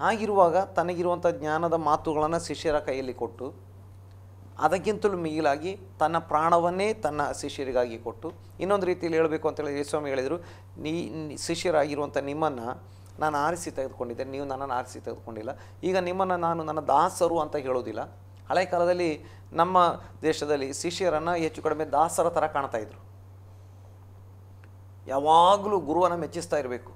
ಹಾಗಿರುವಾಗ ತನಗಿರುವಂಥ ಜ್ಞಾನದ ಮಾತುಗಳನ್ನು ಶಿಷ್ಯರ ಕೈಯಲ್ಲಿ ಕೊಟ್ಟು, ಅದಕ್ಕಿಂತಲೂ ಮಿಗಿಲಾಗಿ ತನ್ನ ಪ್ರಾಣವನ್ನೇ ತನ್ನ ಶಿಷ್ಯರಿಗಾಗಿ ಕೊಟ್ಟು, ಇನ್ನೊಂದು ರೀತಿಯಲ್ಲಿ ಹೇಳಬೇಕು ಅಂತೇಳಿ ಯೇಸುಸ್ವಾಮಿ ಹೇಳಿದರು, ಶಿಷ್ಯರಾಗಿರುವಂಥ ನಿಮ್ಮನ್ನು ನಾನು ಆರಿಸಿ ತೆಗೆದುಕೊಂಡಿದ್ದೆ, ನೀವು ನನ್ನನ್ನು ಆರಿಸಿ ತೆಗೆದುಕೊಂಡಿಲ್ಲ. ಈಗ ನಿಮ್ಮನ್ನು ನಾನು ನನ್ನ ದಾಸರು ಅಂತ ಹೇಳೋದಿಲ್ಲ. ಹಳೆ ಕಾಲದಲ್ಲಿ ನಮ್ಮ ದೇಶದಲ್ಲಿ ಶಿಷ್ಯರನ್ನು ಹೆಚ್ಚು ಕಡಿಮೆ ದಾಸರ ಥರ ಕಾಣ್ತಾ ಇದ್ರು. ಯಾವಾಗಲೂ ಗುರುವನ್ನು ಮೆಚ್ಚಿಸ್ತಾ ಇರಬೇಕು,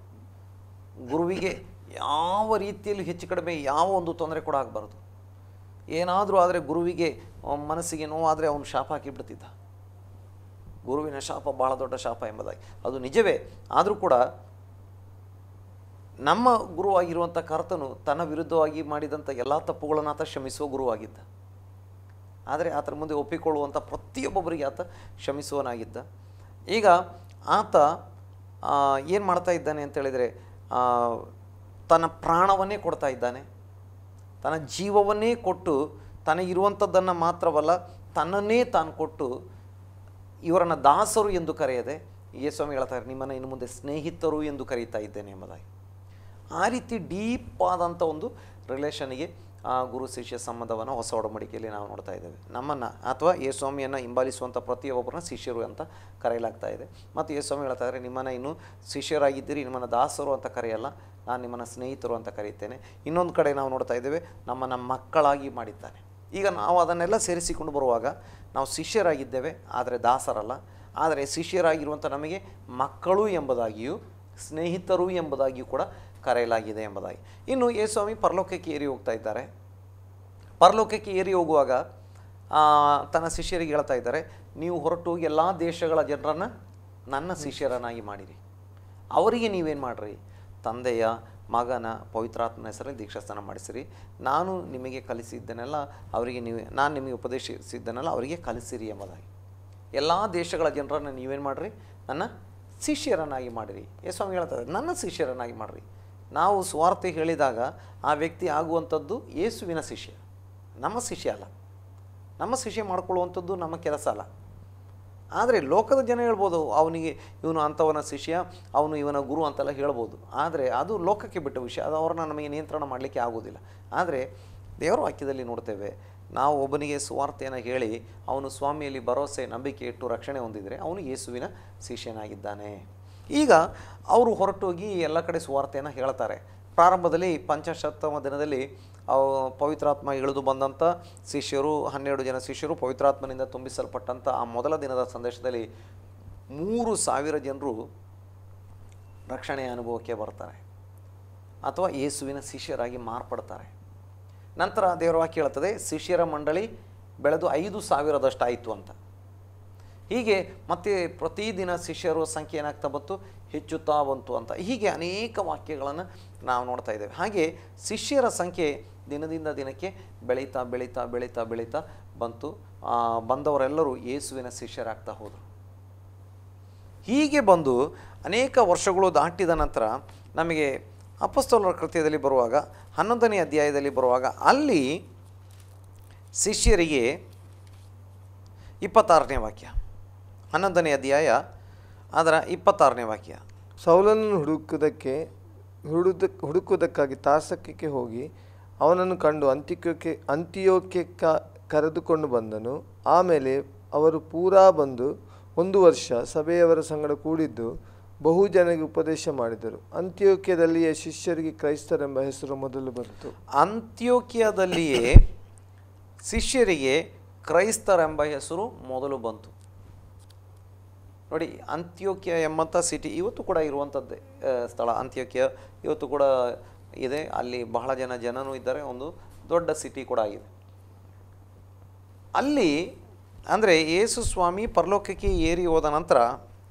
ಗುರುವಿಗೆ ಯಾವ ರೀತಿಯಲ್ಲಿ ಹೆಚ್ಚು ಕಡಿಮೆ ಯಾವ ಒಂದು ತೊಂದರೆ ಕೂಡ ಆಗಬಾರ್ದು. ಏನಾದರೂ ಆದರೆ ಗುರುವಿಗೆ ಮನಸ್ಸಿಗೆ ನೋವಾದರೆ ಅವನು ಶಾಪ ಹಾಕಿಬಿಡ್ತಿದ್ದ. ಗುರುವಿನ ಶಾಪ ಭಾಳ ದೊಡ್ಡ ಶಾಪ ಎಂಬುದಾಗಿ ಅದು ನಿಜವೇ. ಆದರೂ ಕೂಡ ನಮ್ಮ ಗುರುವಾಗಿರುವಂಥ ಕರ್ತನು ತನ್ನ ವಿರುದ್ಧವಾಗಿ ಮಾಡಿದಂಥ ಎಲ್ಲ ತಪ್ಪುಗಳನ್ನು ಆತ ಕ್ಷಮಿಸುವ ಗುರುವಾಗಿದ್ದ. ಆದರೆ ಆತನ ಮುಂದೆ ಒಪ್ಪಿಕೊಳ್ಳುವಂಥ ಪ್ರತಿಯೊಬ್ಬೊಬ್ಬರಿಗೆ ಆತ ಕ್ಷಮಿಸುವನಾಗಿದ್ದ. ಈಗ ಆತ ಏನು ಮಾಡ್ತಾ ಇದ್ದಾನೆ ಅಂತೇಳಿದರೆ, ತನ್ನ ಪ್ರಾಣವನ್ನೇ ಕೊಡ್ತಾ ಇದ್ದಾನೆ, ತನ್ನ ಜೀವವನ್ನೇ ಕೊಟ್ಟು ತನಗಿರುವಂಥದ್ದನ್ನು ಮಾತ್ರವಲ್ಲ ತನ್ನನ್ನೇ ತಾನು ಕೊಟ್ಟು ಇವರನ್ನು ದಾಸರು ಎಂದು ಕರೆಯದೆ ಯೇಸುಸ್ವಾಮಿ ಹೇಳ್ತಾರೆ, ನಿಮ್ಮನ್ನು ಇನ್ನು ಮುಂದೆ ಸ್ನೇಹಿತರು ಎಂದು ಕರೀತಾ ಇದ್ದೇನೆ ಎಂಬುದಾಗಿ. ಆ ರೀತಿ ಡೀಪ್ ಆದಂಥ ಒಂದು ರಿಲೇಷನ್ಗೆ ಗುರು ಶಿಷ್ಯ ಸಂಬಂಧವನ್ನು ಹೊಸ ಒಡಂಬಡಿಕೆಯಲ್ಲಿ ನಾವು ನೋಡ್ತಾ ಇದ್ದೇವೆ. ನಮ್ಮನ್ನು ಅಥವಾ ಯೇಸುಸ್ವಾಮಿಯನ್ನು ಹಿಂಬಾಲಿಸುವಂಥ ಪ್ರತಿಯೊಬ್ಬರನ್ನ ಶಿಷ್ಯರು ಅಂತ ಕರೆಯಲಾಗ್ತಾ ಇದೆ. ಮತ್ತು ಯೇಸುಸ್ವಾಮಿ ಹೇಳ್ತಾ ಇದ್ದಾರೆ, ನಿಮ್ಮನ್ನು ಇನ್ನು ಶಿಷ್ಯರಾಗಿದ್ದೀರಿ, ನಿಮ್ಮನ್ನು ದಾಸರು ಅಂತ ಕರೆಯಲ್ಲ, ನಾನು ನಿಮ್ಮನ್ನು ಸ್ನೇಹಿತರು ಅಂತ ಕರೀತೇನೆ. ಇನ್ನೊಂದು ಕಡೆ ನಾವು ನೋಡ್ತಾ ಇದ್ದೇವೆ, ನಮ್ಮನ್ನು ಮಕ್ಕಳಾಗಿ ಮಾಡಿದ್ದಾನೆ. ಈಗ ನಾವು ಅದನ್ನೆಲ್ಲ ಸೇರಿಸಿಕೊಂಡು ಬರುವಾಗ ನಾವು ಶಿಷ್ಯರಾಗಿದ್ದೇವೆ, ಆದರೆ ದಾಸರಲ್ಲ. ಆದರೆ ಶಿಷ್ಯರಾಗಿರುವಂಥ ನಮಗೆ ಮಕ್ಕಳು ಎಂಬುದಾಗಿಯೂ ಸ್ನೇಹಿತರು ಎಂಬುದಾಗಿಯೂ ಕೂಡ ಕರೆಯಲಾಗಿದೆ ಎಂಬುದಾಗಿ. ಇನ್ನು ಯೇಸುಸ್ವಾಮಿ ಪರಲೋಕಕ್ಕೆ ಏರಿ ಹೋಗ್ತಾ ಇದ್ದಾರೆ. ಪರಲೋಕಕ್ಕೆ ಏರಿ ಹೋಗುವಾಗ ತನ್ನ ಶಿಷ್ಯರಿಗೆ ಹೇಳ್ತಾ ಇದ್ದಾರೆ, ನೀವು ಹೊರಟು ಹೋಗಿ ಎಲ್ಲ ದೇಶಗಳ ಜನರನ್ನು ನನ್ನ ಶಿಷ್ಯರನ್ನಾಗಿ ಮಾಡಿರಿ. ಅವರಿಗೆ ನೀವೇನು ಮಾಡಿರಿ, ತಂದೆಯ ಮಗನ ಪವಿತ್ರಾತ್ಮನ ಹೆಸರಲ್ಲಿ ದೀಕ್ಷಾಸ್ನಾನ ಮಾಡಿಸಿರಿ. ನಾನು ನಿಮಗೆ ಕಲಿಸಿದ್ದನ್ನೆಲ್ಲ ಅವರಿಗೆ ನಾನು ನಿಮಗೆ ಉಪದೇಶಿಸಿದ್ದನ್ನೆಲ್ಲ ಅವರಿಗೆ ಕಲಿಸಿರಿ ಎಂಬುದಾಗಿ. ಎಲ್ಲ ದೇಶಗಳ ಜನರನ್ನು ನೀವೇನು ಮಾಡಿರಿ, ನನ್ನ ಶಿಷ್ಯರನ್ನಾಗಿ ಮಾಡಿರಿ. ಯೇಸುಸ್ವಾಮಿ ಹೇಳ್ತಾರೆ, ನನ್ನ ಶಿಷ್ಯರನ್ನಾಗಿ ಮಾಡಿರಿ. ನಾವು ಸ್ವಾರ್ಥ ಹೇಳಿದಾಗ ಆ ವ್ಯಕ್ತಿ ಆಗುವಂಥದ್ದು ಯೇಸುವಿನ ಶಿಷ್ಯ, ನಮ್ಮ ಶಿಷ್ಯ ಅಲ್ಲ. ನಮ್ಮ ಶಿಷ್ಯ ಮಾಡ್ಕೊಳ್ಳುವಂಥದ್ದು ನಮ್ಮ ಕೆಲಸ ಅಲ್ಲ. ಆದರೆ ಲೋಕದ ಜನ ಹೇಳ್ಬೋದು, ಅವನಿಗೆ ಇವನು ಅಂಥವನ ಶಿಷ್ಯ, ಅವನು ಇವನ ಗುರು ಅಂತೆಲ್ಲ ಹೇಳ್ಬೋದು. ಆದರೆ ಅದು ಲೋಕಕ್ಕೆ ಬಿಟ್ಟ ವಿಷಯ, ಅದು ಅವ್ರನ್ನ ನಮಗೆ ನಿಯಂತ್ರಣ ಮಾಡಲಿಕ್ಕೆ ಆಗೋದಿಲ್ಲ. ಆದರೆ ದೇವರ ವಾಕ್ಯದಲ್ಲಿ ನೋಡ್ತೇವೆ, ನಾವು ಒಬ್ಬನಿಗೆ ಸುವಾರ್ತೆಯನ್ನು ಹೇಳಿ ಅವನು ಸ್ವಾಮಿಯಲ್ಲಿ ಭರವಸೆ ನಂಬಿಕೆ ಇಟ್ಟು ರಕ್ಷಣೆ ಹೊಂದಿದರೆ ಅವನು ಯೇಸುವಿನ ಶಿಷ್ಯನಾಗಿದ್ದಾನೆ. ಈಗ ಅವರು ಹೊರಟೋಗಿ ಎಲ್ಲ ಕಡೆ ಸುವಾರ್ತೆಯನ್ನು ಹೇಳ್ತಾರೆ. ಪ್ರಾರಂಭದಲ್ಲಿ ಪಂಚಶತಮ ದಿನದಲ್ಲಿ ಪವಿತ್ರಾತ್ಮ ಇಳಿದು ಬಂದಂಥ ಶಿಷ್ಯರು 12 ಜನ ಶಿಷ್ಯರು ಪವಿತ್ರಾತ್ಮನಿಂದ ತುಂಬಿಸಲ್ಪಟ್ಟಂಥ ಆ ಮೊದಲ ದಿನದ ಸಂದೇಶದಲ್ಲಿ 3,000 ಜನರು ರಕ್ಷಣೆಯ ಅನುಭವಕ್ಕೆ ಬರ್ತಾರೆ ಅಥವಾ ಯೇಸುವಿನ ಶಿಷ್ಯರಾಗಿ ಮಾರ್ಪಡ್ತಾರೆ. ನಂತರ ದೇವರ ವಾಕ್ಯ ಹೇಳ್ತದೆ, ಶಿಷ್ಯರ ಮಂಡಳಿ ಬೆಳೆದು 5,000 ಆಯಿತು ಅಂತ. ಹೀಗೆ ಮತ್ತೆ ಪ್ರತಿದಿನ ಶಿಷ್ಯರ ಸಂಖ್ಯೆ ಏನಾಗ್ತಾ ಬಂತು, ಹೆಚ್ಚುತ್ತಾ ಬಂತು ಅಂತ. ಹೀಗೆ ಅನೇಕ ವಾಕ್ಯಗಳನ್ನು ನಾವು ನೋಡ್ತಾ ಇದ್ದೇವೆ. ಹಾಗೆ ಶಿಷ್ಯರ ಸಂಖ್ಯೆ ದಿನದಿಂದ ದಿನಕ್ಕೆ ಬೆಳೀತಾ ಬೆಳೀತಾ ಬೆಳೀತಾ ಬೆಳೀತಾ ಬಂತು. ಬಂದವರೆಲ್ಲರೂ ಯೇಸುವಿನ ಶಿಷ್ಯರಾಗ್ತಾ ಹೋದರು. ಹೀಗೆ ಬಂದು ಅನೇಕ ವರ್ಷಗಳು ದಾಟಿದ ನಂತರ ನಮಗೆ ಅಪೊಸ್ತಲರ ಕೃತ್ಯದಲ್ಲಿ ಬರುವಾಗ 11ನೇ ಅಧ್ಯಾಯದಲ್ಲಿ ಬರುವಾಗ ಅಲ್ಲಿ ಶಿಷ್ಯರಿಗೆ 26ನೇ ವಾಕ್ಯ, 11ನೇ ಅಧ್ಯಾಯ ಅದರ 26ನೇ ವಾಕ್ಯ. ಸೌಲನನ್ನು ಹುಡುಕುವುದಕ್ಕಾಗಿ ತಾರ್ಸಕ್ಕೆ ಹೋಗಿ ಅವನನ್ನು ಕಂಡು ಅಂತಿಯೋಕ್ಯಕ್ಕೆ ಕರೆದುಕೊಂಡು ಬಂದನು. ಆಮೇಲೆ ಅವರು ಪೂರಾ ಬಂದು 1 ವರ್ಷ ಸಭೆಯವರ ಸಂಗಡ ಕೂಡಿದ್ದು ಬಹು ಜನರಿಗೆ ಉಪದೇಶ ಮಾಡಿದರು. ಅಂತ್ಯೋಕ್ಯದಲ್ಲಿಯೇ ಶಿಷ್ಯರಿಗೆ ಕ್ರೈಸ್ತರೆಂಬ ಹೆಸರು ಮೊದಲು ಬಂತು. ಅಂತ್ಯೋಕ್ಯದಲ್ಲಿಯೇ ಶಿಷ್ಯರಿಗೆ ಕ್ರೈಸ್ತರೆಂಬ ಹೆಸರು ಮೊದಲು ಬಂತು. ನೋಡಿ, ಅಂತ್ಯೋಕ್ಯ ಎಂಬಂಥ ಸಿಟಿ ಇವತ್ತು ಕೂಡ ಇರುವಂಥದ್ದೇ ಸ್ಥಳ. ಅಂತ್ಯೋಕ್ಯ ಇವತ್ತು ಕೂಡ ಇದೆ, ಅಲ್ಲಿ ಬಹಳ ಜನನೂ ಇದ್ದಾರೆ, ಒಂದು ದೊಡ್ಡ ಸಿಟಿ ಕೂಡ ಆಗಿದೆ. ಅಲ್ಲಿ ಅಂದರೆ ಯೇಸು ಸ್ವಾಮಿ ಪರಲೋಕಕ್ಕೆ ಏರಿ ಹೋದ ನಂತರ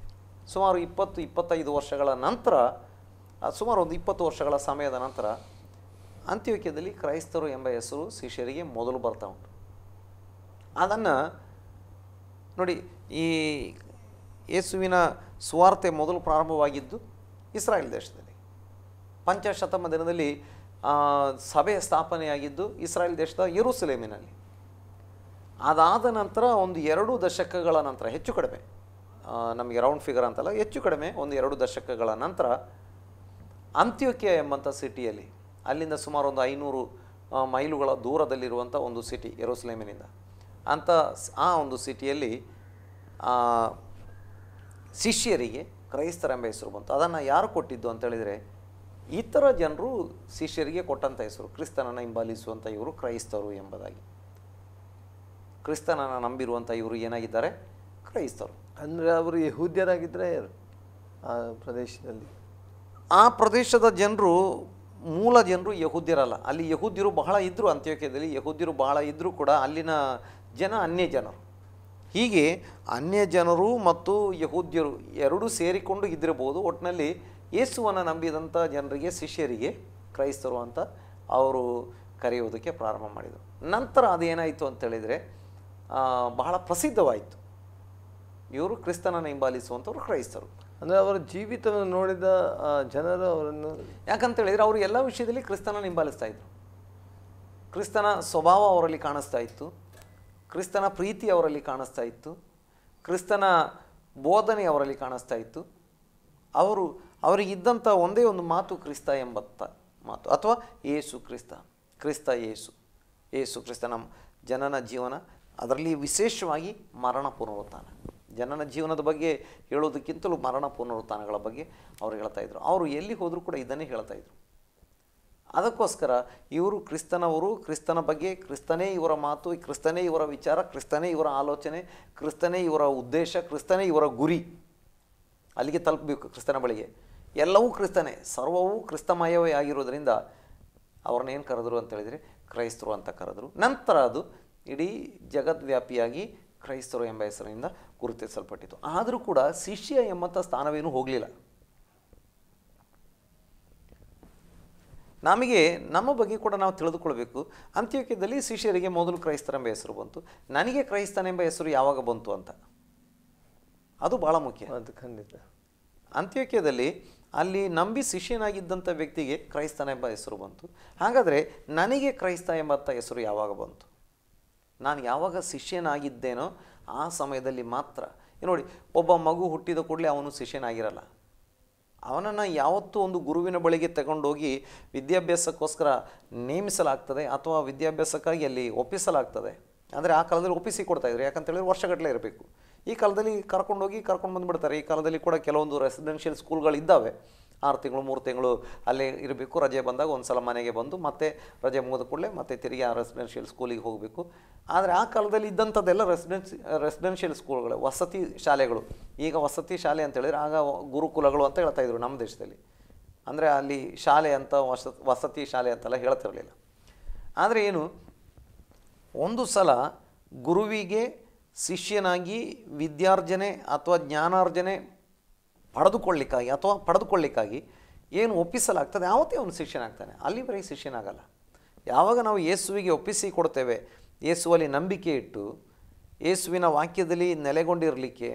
ಸುಮಾರು 20-25 ವರ್ಷಗಳ ನಂತರ, ಸುಮಾರು ಒಂದು 20 ವರ್ಷಗಳ ಸಮಯದ ನಂತರ ಅಂತ್ಯೋಕ್ಯದಲ್ಲಿ ಕ್ರೈಸ್ತರು ಎಂಬ ಹೆಸರು ಶಿಷ್ಯರಿಗೆ ಮೊದಲು ಬರ್ತಾ ಉಂಟು. ಅದನ್ನು ನೋಡಿ, ಈ ಯೇಸುವಿನ ಸುವಾರ್ತೆ ಮೊದಲು ಪ್ರಾರಂಭವಾಗಿದ್ದು ಇಸ್ರಾಯೇಲ್ ದೇಶದಲ್ಲಿ. ಪಂಚಶತಮ ದಿನದಲ್ಲಿ ಸಭೆ ಸ್ಥಾಪನೆಯಾಗಿದ್ದು ಇಸ್ರಾಯೇಲ್ ದೇಶದ ಯೆರೂಸಲೇಮಿನಲ್ಲಿ. ಅದಾದ ನಂತರ ಒಂದು 2 ದಶಕಗಳ ನಂತರ, ಹೆಚ್ಚು ಕಡಿಮೆ, ನಮಗೆ ರೌಂಡ್ ಫಿಗರ್ ಅಂತಲ್ಲ, ಹೆಚ್ಚು ಕಡಿಮೆ ಒಂದು 2 ದಶಕಗಳ ನಂತರ ಅಂತ್ಯೋಕ್ಯ ಎಂಬಂಥ ಸಿಟಿಯಲ್ಲಿ, ಅಲ್ಲಿಂದ ಸುಮಾರು ಒಂದು 500 ಮೈಲುಗಳ ದೂರದಲ್ಲಿರುವಂಥ ಒಂದು ಸಿಟಿ ಯೆರೂಸಲೇಮಿನಿಂದ, ಆ ಒಂದು ಸಿಟಿಯಲ್ಲಿ ಶಿಷ್ಯರಿಗೆ ಕ್ರೈಸ್ತರೆಂಬ ಹೆಸರು ಬಂತು. ಅದನ್ನು ಯಾರು ಕೊಟ್ಟಿದ್ದು ಅಂತೇಳಿದರೆ, ಇತರ ಜನರು ಶಿಷ್ಯರಿಗೆ ಕೊಟ್ಟಂಥ ಹೆಸರು, ಕ್ರಿಸ್ತನನ್ನು ಹಿಂಬಾಲಿಸುವಂಥ ಇವರು ಕ್ರೈಸ್ತರು ಎಂಬುದಾಗಿ. ಕ್ರಿಸ್ತನನ್ನು ನಂಬಿರುವಂಥ ಇವರು ಏನಾಗಿದ್ದಾರೆ? ಕ್ರೈಸ್ತರು. ಅಂದರೆ ಅವರು ಯಹೂದ್ಯರಾಗಿದ್ದರೆ ಆ ಪ್ರದೇಶದಲ್ಲಿ, ಆ ಪ್ರದೇಶದ ಜನರು, ಮೂಲ ಜನರು ಯಹೂದ್ಯರಲ್ಲ. ಅಲ್ಲಿ ಯಹೂದ್ಯರು ಬಹಳ ಇದ್ದರು, ಅಂತ್ಯೋಕ್ಯದಲ್ಲಿ ಯಹೂದ್ಯರು ಬಹಳ ಇದ್ದರೂ ಕೂಡ ಅಲ್ಲಿನ ಜನ ಅನ್ಯ ಜನರು. ಹೀಗೆ ಅನ್ಯ ಜನರು ಮತ್ತು ಯಹೂದ್ಯರು ಎರಡೂ ಸೇರಿಕೊಂಡು ಇದ್ದಿರಬಹುದು. ಒಟ್ಟಿನಲ್ಲಿ ಯೇಸುವನ್ನು ನಂಬಿದಂಥ ಜನರಿಗೆ, ಶಿಷ್ಯರಿಗೆ ಕ್ರೈಸ್ತರು ಅಂತ ಅವರು ಕರೆಯುವುದಕ್ಕೆ ಪ್ರಾರಂಭ ಮಾಡಿದರು. ನಂತರ ಅದೇನಾಯಿತು ಅಂತೇಳಿದರೆ ಬಹಳ ಪ್ರಸಿದ್ಧವಾಯಿತು. ಇವರು ಕ್ರಿಸ್ತನನ್ನು ಹಿಂಬಾಲಿಸುವಂಥವ್ರು ಕ್ರೈಸ್ತರು. ಅಂದರೆ ಅವರ ಜೀವಿತವನ್ನು ನೋಡಿದ ಜನರು ಅವರನ್ನು, ಯಾಕಂತೇಳಿದರೆ ಅವರು ಎಲ್ಲ ವಿಷಯದಲ್ಲಿ ಕ್ರಿಸ್ತನನ್ನು ಹಿಂಬಾಲಿಸ್ತಾ ಇದ್ರು. ಕ್ರಿಸ್ತನ ಸ್ವಭಾವ ಅವರಲ್ಲಿ ಕಾಣಿಸ್ತಾ ಇತ್ತು, ಕ್ರಿಸ್ತನ ಪ್ರೀತಿ ಅವರಲ್ಲಿ ಕಾಣಿಸ್ತಾ ಇತ್ತು, ಕ್ರಿಸ್ತನ ಬೋಧನೆ ಅವರಲ್ಲಿ ಕಾಣಿಸ್ತಾ ಇತ್ತು. ಅವರಿಗಿದ್ದಂಥ ಒಂದೇ ಒಂದು ಮಾತು ಕ್ರಿಸ್ತ ಎಂಬತ್ತ ಮಾತು, ಅಥವಾ ಯೇಸು ಕ್ರಿಸ್ತ, ಕ್ರಿಸ್ತ ಯೇಸು, ಯೇಸು ಕ್ರಿಸ್ತ. ನಮ್ಮ ಜನನ ಜೀವನ, ಅದರಲ್ಲಿ ವಿಶೇಷವಾಗಿ ಮರಣ ಪುನರುತ್ಥಾನ, ಜನನ ಜೀವನದ ಬಗ್ಗೆ ಹೇಳೋದಕ್ಕಿಂತಲೂ ಮರಣ ಪುನರುತ್ಥಾನಗಳ ಬಗ್ಗೆ ಅವರು ಹೇಳ್ತಾಯಿದ್ರು. ಅವರು ಎಲ್ಲಿ ಹೋದರೂ ಕೂಡ ಇದನ್ನೇ ಹೇಳ್ತಾಯಿದ್ರು. ಅದಕ್ಕೋಸ್ಕರ ಇವರು ಕ್ರಿಸ್ತನವರು, ಕ್ರಿಸ್ತನ ಬಗ್ಗೆ, ಕ್ರಿಸ್ತನೇ ಇವರ ಮಾತು, ಕ್ರಿಸ್ತನೇ ಇವರ ವಿಚಾರ, ಕ್ರಿಸ್ತನೇ ಇವರ ಆಲೋಚನೆ, ಕ್ರಿಸ್ತನೇ ಇವರ ಉದ್ದೇಶ, ಕ್ರಿಸ್ತನೇ ಇವರ ಗುರಿ. ಅಲ್ಲಿಗೆ ತಲುಪಬೇಕು ಕ್ರಿಸ್ತನ ಬಳಿಗೆ. ಎಲ್ಲವೂ ಕ್ರಿಸ್ತನೇ, ಸರ್ವವೂ ಕ್ರಿಸ್ತಮಯವೇ ಆಗಿರೋದ್ರಿಂದ ಅವ್ರನ್ನೇನು ಕರೆದ್ರು ಅಂತೇಳಿದರೆ ಕ್ರೈಸ್ತರು ಅಂತ ಕರೆದ್ರು. ನಂತರ ಅದು ಇಡೀ ಜಗದ್ವ್ಯಾಪಿಯಾಗಿ ಕ್ರೈಸ್ತರು ಎಂಬ ಹೆಸರಿನಿಂದ ಗುರುತಿಸಲ್ಪಟ್ಟಿತು. ಆದರೂ ಕೂಡ ಶಿಷ್ಯ ಎಂಬಂಥ ಸ್ಥಾನವೇನೂ ಹೋಗಲಿಲ್ಲ. ನಮಗೆ ನಮ್ಮ ಬಗ್ಗೆ ಕೂಡ ನಾವು ತಿಳಿದುಕೊಳ್ಬೇಕು. ಅಂತ್ಯೋಕ್ಯದಲ್ಲಿ ಶಿಷ್ಯರಿಗೆ ಮೊದಲು ಕ್ರೈಸ್ತರೆಂಬ ಹೆಸರು ಬಂತು. ನನಗೆ ಕ್ರೈಸ್ತನೆಂಬ ಹೆಸರು ಯಾವಾಗ ಬಂತು ಅಂತ, ಅದು ಭಾಳ ಮುಖ್ಯ. ಅದು ಖಂಡಿತ. ಅಂತ್ಯೋಕ್ಯದಲ್ಲಿ ಅಲ್ಲಿ ನಂಬಿ ಶಿಷ್ಯನಾಗಿದ್ದಂಥ ವ್ಯಕ್ತಿಗೆ ಕ್ರೈಸ್ತನೆಂಬ ಹೆಸರು ಬಂತು. ಹಾಗಾದರೆ ನನಗೆ ಕ್ರೈಸ್ತ ಎಂಬಂಥ ಹೆಸರು ಯಾವಾಗ ಬಂತು? ನಾನು ಯಾವಾಗ ಶಿಷ್ಯನಾಗಿದ್ದೇನೋ ಆ ಸಮಯದಲ್ಲಿ ಮಾತ್ರ. ನೋಡಿ, ಒಬ್ಬ ಮಗು ಹುಟ್ಟಿದ ಕೂಡಲೇ ಅವನು ಶಿಷ್ಯನಾಗಿರಲ್ಲ. ಅವನನ್ನು ಯಾವತ್ತೂ ಒಂದು ಗುರುವಿನ ಬಳಿಗೆ ತಗೊಂಡೋಗಿ ವಿದ್ಯಾಭ್ಯಾಸಕ್ಕೋಸ್ಕರ ನೇಮಿಸಲಾಗ್ತದೆ, ಅಥವಾ ವಿದ್ಯಾಭ್ಯಾಸಕ್ಕಾಗಿ ಅಲ್ಲಿ ಒಪ್ಪಿಸಲಾಗ್ತದೆ. ಅಂದರೆ ಆ ಕಾಲದಲ್ಲಿ ಒಪ್ಪಿಸಿ ಕೊಡ್ತಾಯಿದ್ರು, ಯಾಕಂತೇಳಿದ್ರೆ ವರ್ಷಗಟ್ಟಲೆ ಇರಬೇಕು. ಈ ಕಾಲದಲ್ಲಿ ಕರ್ಕೊಂಡು ಬಂದುಬಿಡ್ತಾರೆ. ಈ ಕಾಲದಲ್ಲಿ ಕೂಡ ಕೆಲವೊಂದು ರೆಸಿಡೆನ್ಷಿಯಲ್ ಸ್ಕೂಲ್ಗಳಿದ್ದಾವೆ. 6 ತಿಂಗಳು 3 ತಿಂಗಳು ಅಲ್ಲೇ ಇರಬೇಕು. ರಜೆ ಬಂದಾಗ ಒಂದು ಸಲ ಮನೆಗೆ ಬಂದು ಮತ್ತೆ ರಜೆ ಮುಗಿದ ಕೂಡಲೇ ಮತ್ತೆ ತಿರುಗಿ ಆ ರೆಸಿಡೆನ್ಷಿಯಲ್ ಸ್ಕೂಲಿಗೆ ಹೋಗಬೇಕು. ಆದರೆ ಆ ಕಾಲದಲ್ಲಿ ಇದ್ದಂಥದ್ದೆಲ್ಲ ರೆಸಿಡೆನ್ಷಿಯಲ್ ಸ್ಕೂಲ್ಗಳು, ವಸತಿ ಶಾಲೆಗಳು. ಈಗ ವಸತಿ ಶಾಲೆ ಅಂತೇಳಿದರೆ ಆಗ ಗುರುಕುಲಗಳು ಅಂತ ಹೇಳ್ತಾಯಿದ್ರು ನಮ್ಮ ದೇಶದಲ್ಲಿ. ಅಂದರೆ ಅಲ್ಲಿ ಶಾಲೆ ಅಂತ ವಸತಿ ಶಾಲೆ ಅಂತೆಲ್ಲ ಹೇಳ್ತಿರಲಿಲ್ಲ. ಆದರೆ ಏನು, ಒಂದು ಸಲ ಗುರುವಿಗೆ ಶಿಷ್ಯನಾಗಿ ವಿದ್ಯಾರ್ಜನೆ ಅಥವಾ ಜ್ಞಾನಾರ್ಜನೆ ಪಡೆದುಕೊಳ್ಳಿಕ್ಕಾಗಿ ಏನು ಒಪ್ಪಿಸಲಾಗ್ತದೆ, ಆವತ್ತೇ ಅವನು ಶಿಷ್ಯನಾಗ್ತಾನೆ. ಅಲ್ಲಿವರೆಗೆ ಶಿಷ್ಯನಾಗಲ್ಲ. ಯಾವಾಗ ನಾವು ಯೇಸುವಿಗೆ ಒಪ್ಪಿಸಿ ಕೊಡ್ತೇವೆ, ಯೇಸುವಲ್ಲಿ ನಂಬಿಕೆ ಇಟ್ಟು ಯೇಸುವಿನ ವಾಕ್ಯದಲ್ಲಿ ನೆಲೆಗೊಂಡಿರಲಿಕ್ಕೆ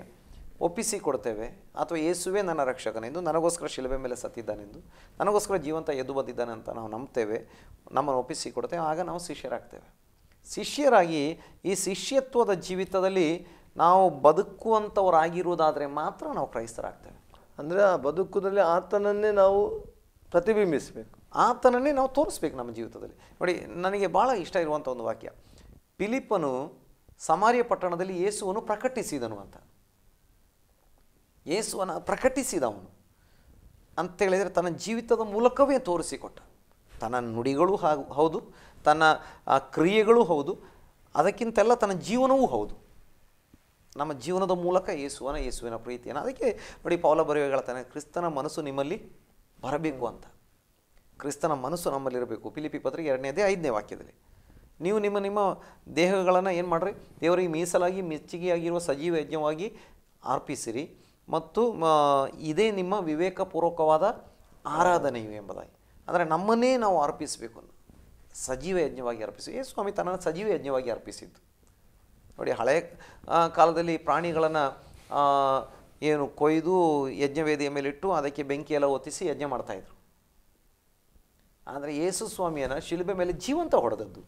ಒಪ್ಪಿಸಿ ಕೊಡ್ತೇವೆ, ಅಥವಾ ಯೇಸುವೇ ನನ್ನ ರಕ್ಷಕನೆಂದು, ನನಗೋಸ್ಕರ ಶಿಲುಬೆ ಮೇಲೆ ಸತ್ತಿದ್ದಾನೆಂದು, ನನಗೋಸ್ಕರ ಜೀವಂತ ಎದ್ದು ಬಂದಿದ್ದಾನೆ ಅಂತ ನಾವು ನಂಬ್ತೇವೆ, ನಮ್ಮನ್ನು ಒಪ್ಪಿಸಿ ಕೊಡ್ತೇವೆ, ಆಗ ನಾವು ಶಿಷ್ಯರಾಗ್ತೇವೆ. ಶಿಷ್ಯರಾಗಿ ಈ ಶಿಷ್ಯತ್ವದ ಜೀವಿತದಲ್ಲಿ ನಾವು ಬದುಕುವಂಥವರಾಗಿರುವುದಾದರೆ ಮಾತ್ರ ನಾವು ಕ್ರೈಸ್ತರಾಗ್ತೇವೆ. ಅಂದರೆ ಆ ಬದುಕುದಲ್ಲಿ ಆತನನ್ನೇ ನಾವು ಪ್ರತಿಬಿಂಬಿಸಬೇಕು, ಆತನನ್ನೇ ನಾವು ತೋರಿಸ್ಬೇಕು ನಮ್ಮ ಜೀವಿತದಲ್ಲಿ. ನೋಡಿ, ನನಗೆ ಭಾಳ ಇಷ್ಟ ಇರುವಂಥ ಒಂದು ವಾಕ್ಯ, ಫಿಲಿಪ್ಪನು ಸಮಾರ್ಯ ಪಟ್ಟಣದಲ್ಲಿ ಯೇಸುವನ್ನು ಪ್ರಕಟಿಸಿದನು ಅಂತ. ಯೇಸುವನ್ನು ಪ್ರಕಟಿಸಿದವನು ಅಂತೇಳಿದರೆ ತನ್ನ ಜೀವಿತದ ಮೂಲಕವೇ ತೋರಿಸಿಕೊಟ್ಟ. ತನ್ನ ನುಡಿಗಳು ಹೌದು, ತನ್ನ ಕ್ರಿಯೆಗಳು ಹೌದು, ಅದಕ್ಕಿಂತೆಲ್ಲ ತನ್ನ ಜೀವನವೂ ಹೌದು. ನಮ್ಮ ಜೀವನದ ಮೂಲಕ ಯೇಸುವಿನ ಪ್ರೀತಿಯನ್ನು. ಅದಕ್ಕೆ ನೋಡಿ, ಪೌಲ ಬರೆಯುವಾಗ ಹೇಳ್ತಾನೆ, ಕ್ರಿಸ್ತನ ಮನಸ್ಸು ನಿಮ್ಮಲ್ಲಿ ಬರಬೇಕು ಅಂತ. ಕ್ರಿಸ್ತನ ಮನಸ್ಸು ನಮ್ಮಲ್ಲಿರಬೇಕು. ಫಿಲಿಪ್ಪಿ ಪತ್ರಿಕೆ 2:5 ವಾಕ್ಯದಲ್ಲಿ, ನೀವು ನಿಮ್ಮ ದೇಹಗಳನ್ನು ಏನು ಮಾಡಿರಿ, ದೇವರಿಗೆ ಮೀಸಲಾಗಿ ಮೆಚ್ಚುಗೆಯಾಗಿರುವ ಸಜೀವ ಯಜ್ಞವಾಗಿ ಅರ್ಪಿಸಿರಿ, ಮತ್ತು ಇದೇ ನಿಮ್ಮ ವಿವೇಕಪೂರ್ವಕವಾದ ಆರಾಧನೆಯು ಎಂಬುದಾಗಿ. ಅಂದರೆ ನಮ್ಮನ್ನೇ ನಾವು ಅರ್ಪಿಸಬೇಕು, ಸಜೀವ ಯಜ್ಞವಾಗಿ ಅರ್ಪಿಸಿ. ಯೇಸು ಸ್ವಾಮಿ ತನ್ನನ್ನು ಸಜೀವ ಯಜ್ಞವಾಗಿ ಅರ್ಪಿಸಿದ್ದು. ನೋಡಿ, ಹಳೆಯ ಕಾಲದಲ್ಲಿ ಪ್ರಾಣಿಗಳನ್ನು ಏನು ಕೊಯ್ದು ಯಜ್ಞವೇದಿಯ ಮೇಲಿಟ್ಟು ಅದಕ್ಕೆ ಬೆಂಕಿಯೆಲ್ಲ ಹೊತ್ತಿಸಿ ಯಜ್ಞ ಮಾಡ್ತಾಯಿದ್ರು. ಆದರೆ ಯೇಸು ಸ್ವಾಮಿಯನ್ನು ಶಿಲುಬೆ ಮೇಲೆ ಜೀವಂತ ಹೊಡೆದದ್ದು.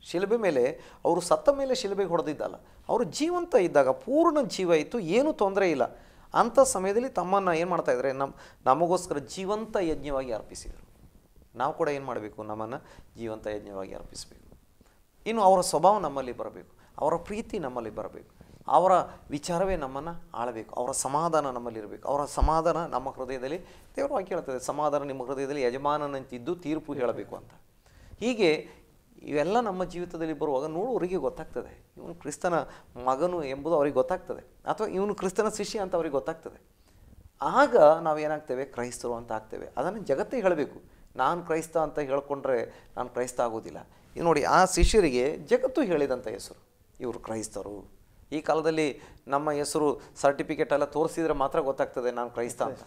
ಶಿಲುಬೆ ಮೇಲೆ ಅವರು ಸತ್ತ ಮೇಲೆ ಶಿಲುಬೆಗೆ ಹೊಡೆದಿದ್ದಲ್ಲ, ಅವರು ಜೀವಂತ ಇದ್ದಾಗ ಪೂರ್ಣ ಜೀವ ಇತ್ತು, ಏನೂ ತೊಂದರೆ ಇಲ್ಲ. ಅಂಥ ಸಮಯದಲ್ಲಿ ತಮ್ಮನ್ನು ಏನು ಮಾಡ್ತಾಯಿದ್ದಾರೆ, ನಮಗೋಸ್ಕರ ಜೀವಂತ ಯಜ್ಞವಾಗಿ ಅರ್ಪಿಸಿದರು. ನಾವು ಕೂಡ ಏನು ಮಾಡಬೇಕು, ನಮ್ಮನ್ನು ಜೀವಂತ ಯಜ್ಞವಾಗಿ ಅರ್ಪಿಸಬೇಕು. ಇನ್ನು ಅವರ ಸ್ವಭಾವ ನಮ್ಮಲ್ಲಿ ಬರಬೇಕು, ಅವರ ಪ್ರೀತಿ ನಮ್ಮಲ್ಲಿ ಬರಬೇಕು, ಅವರ ವಿಚಾರವೇ ನಮ್ಮನ್ನು ಆಳಬೇಕು, ಅವರ ಸಮಾಧಾನ ನಮ್ಮಲ್ಲಿರಬೇಕು. ಅವರ ಸಮಾಧಾನ ನಮ್ಮ ಹೃದಯದಲ್ಲಿ, ದೇವರು ವಾಕ್ಯ ಹೇಳ್ತದೆ, ಸಮಾಧಾನ ನಿಮ್ಮ ಹೃದಯದಲ್ಲಿ ಯಜಮಾನನಂತಿದ್ದು ತೀರ್ಪು ಹೇಳಬೇಕು ಅಂತ. ಹೀಗೆ ಇವೆಲ್ಲ ನಮ್ಮ ಜೀವಿತದಲ್ಲಿ ಬರುವಾಗ ನೋಡುವವರಿಗೆ ಗೊತ್ತಾಗ್ತದೆ, ಇವನು ಕ್ರಿಸ್ತನ ಮಗನು ಎಂಬುದು ಅವ್ರಿಗೆ ಗೊತ್ತಾಗ್ತದೆ, ಅಥವಾ ಇವನು ಕ್ರಿಸ್ತನ ಶಿಷ್ಯ ಅಂತ ಅವ್ರಿಗೆ ಗೊತ್ತಾಗ್ತದೆ. ಆಗ ನಾವೇನಾಗ್ತೇವೆ, ಕ್ರೈಸ್ತರು ಅಂತ ಆಗ್ತೇವೆ. ಅದನ್ನು ಜಗತ್ತೇ ಹೇಳಬೇಕು. ನಾನು ಕ್ರೈಸ್ತ ಅಂತ ಹೇಳ್ಕೊಂಡ್ರೆ ನಾನು ಕ್ರೈಸ್ತ ಆಗೋದಿಲ್ಲ. ಇದು ನೋಡಿ, ಆ ಶಿಷ್ಯರಿಗೆ ಜಗತ್ತು ಹೇಳಿದಂಥ ಹೆಸರು, ಇವರು ಕ್ರೈಸ್ತರು. ಈ ಕಾಲದಲ್ಲಿ ನಮ್ಮ ಹೆಸರು ಸರ್ಟಿಫಿಕೇಟ್ ಎಲ್ಲ ತೋರಿಸಿದ್ರೆ ಮಾತ್ರ ಗೊತ್ತಾಗ್ತದೆ ನಾನು ಕ್ರೈಸ್ತ ಅಂತ.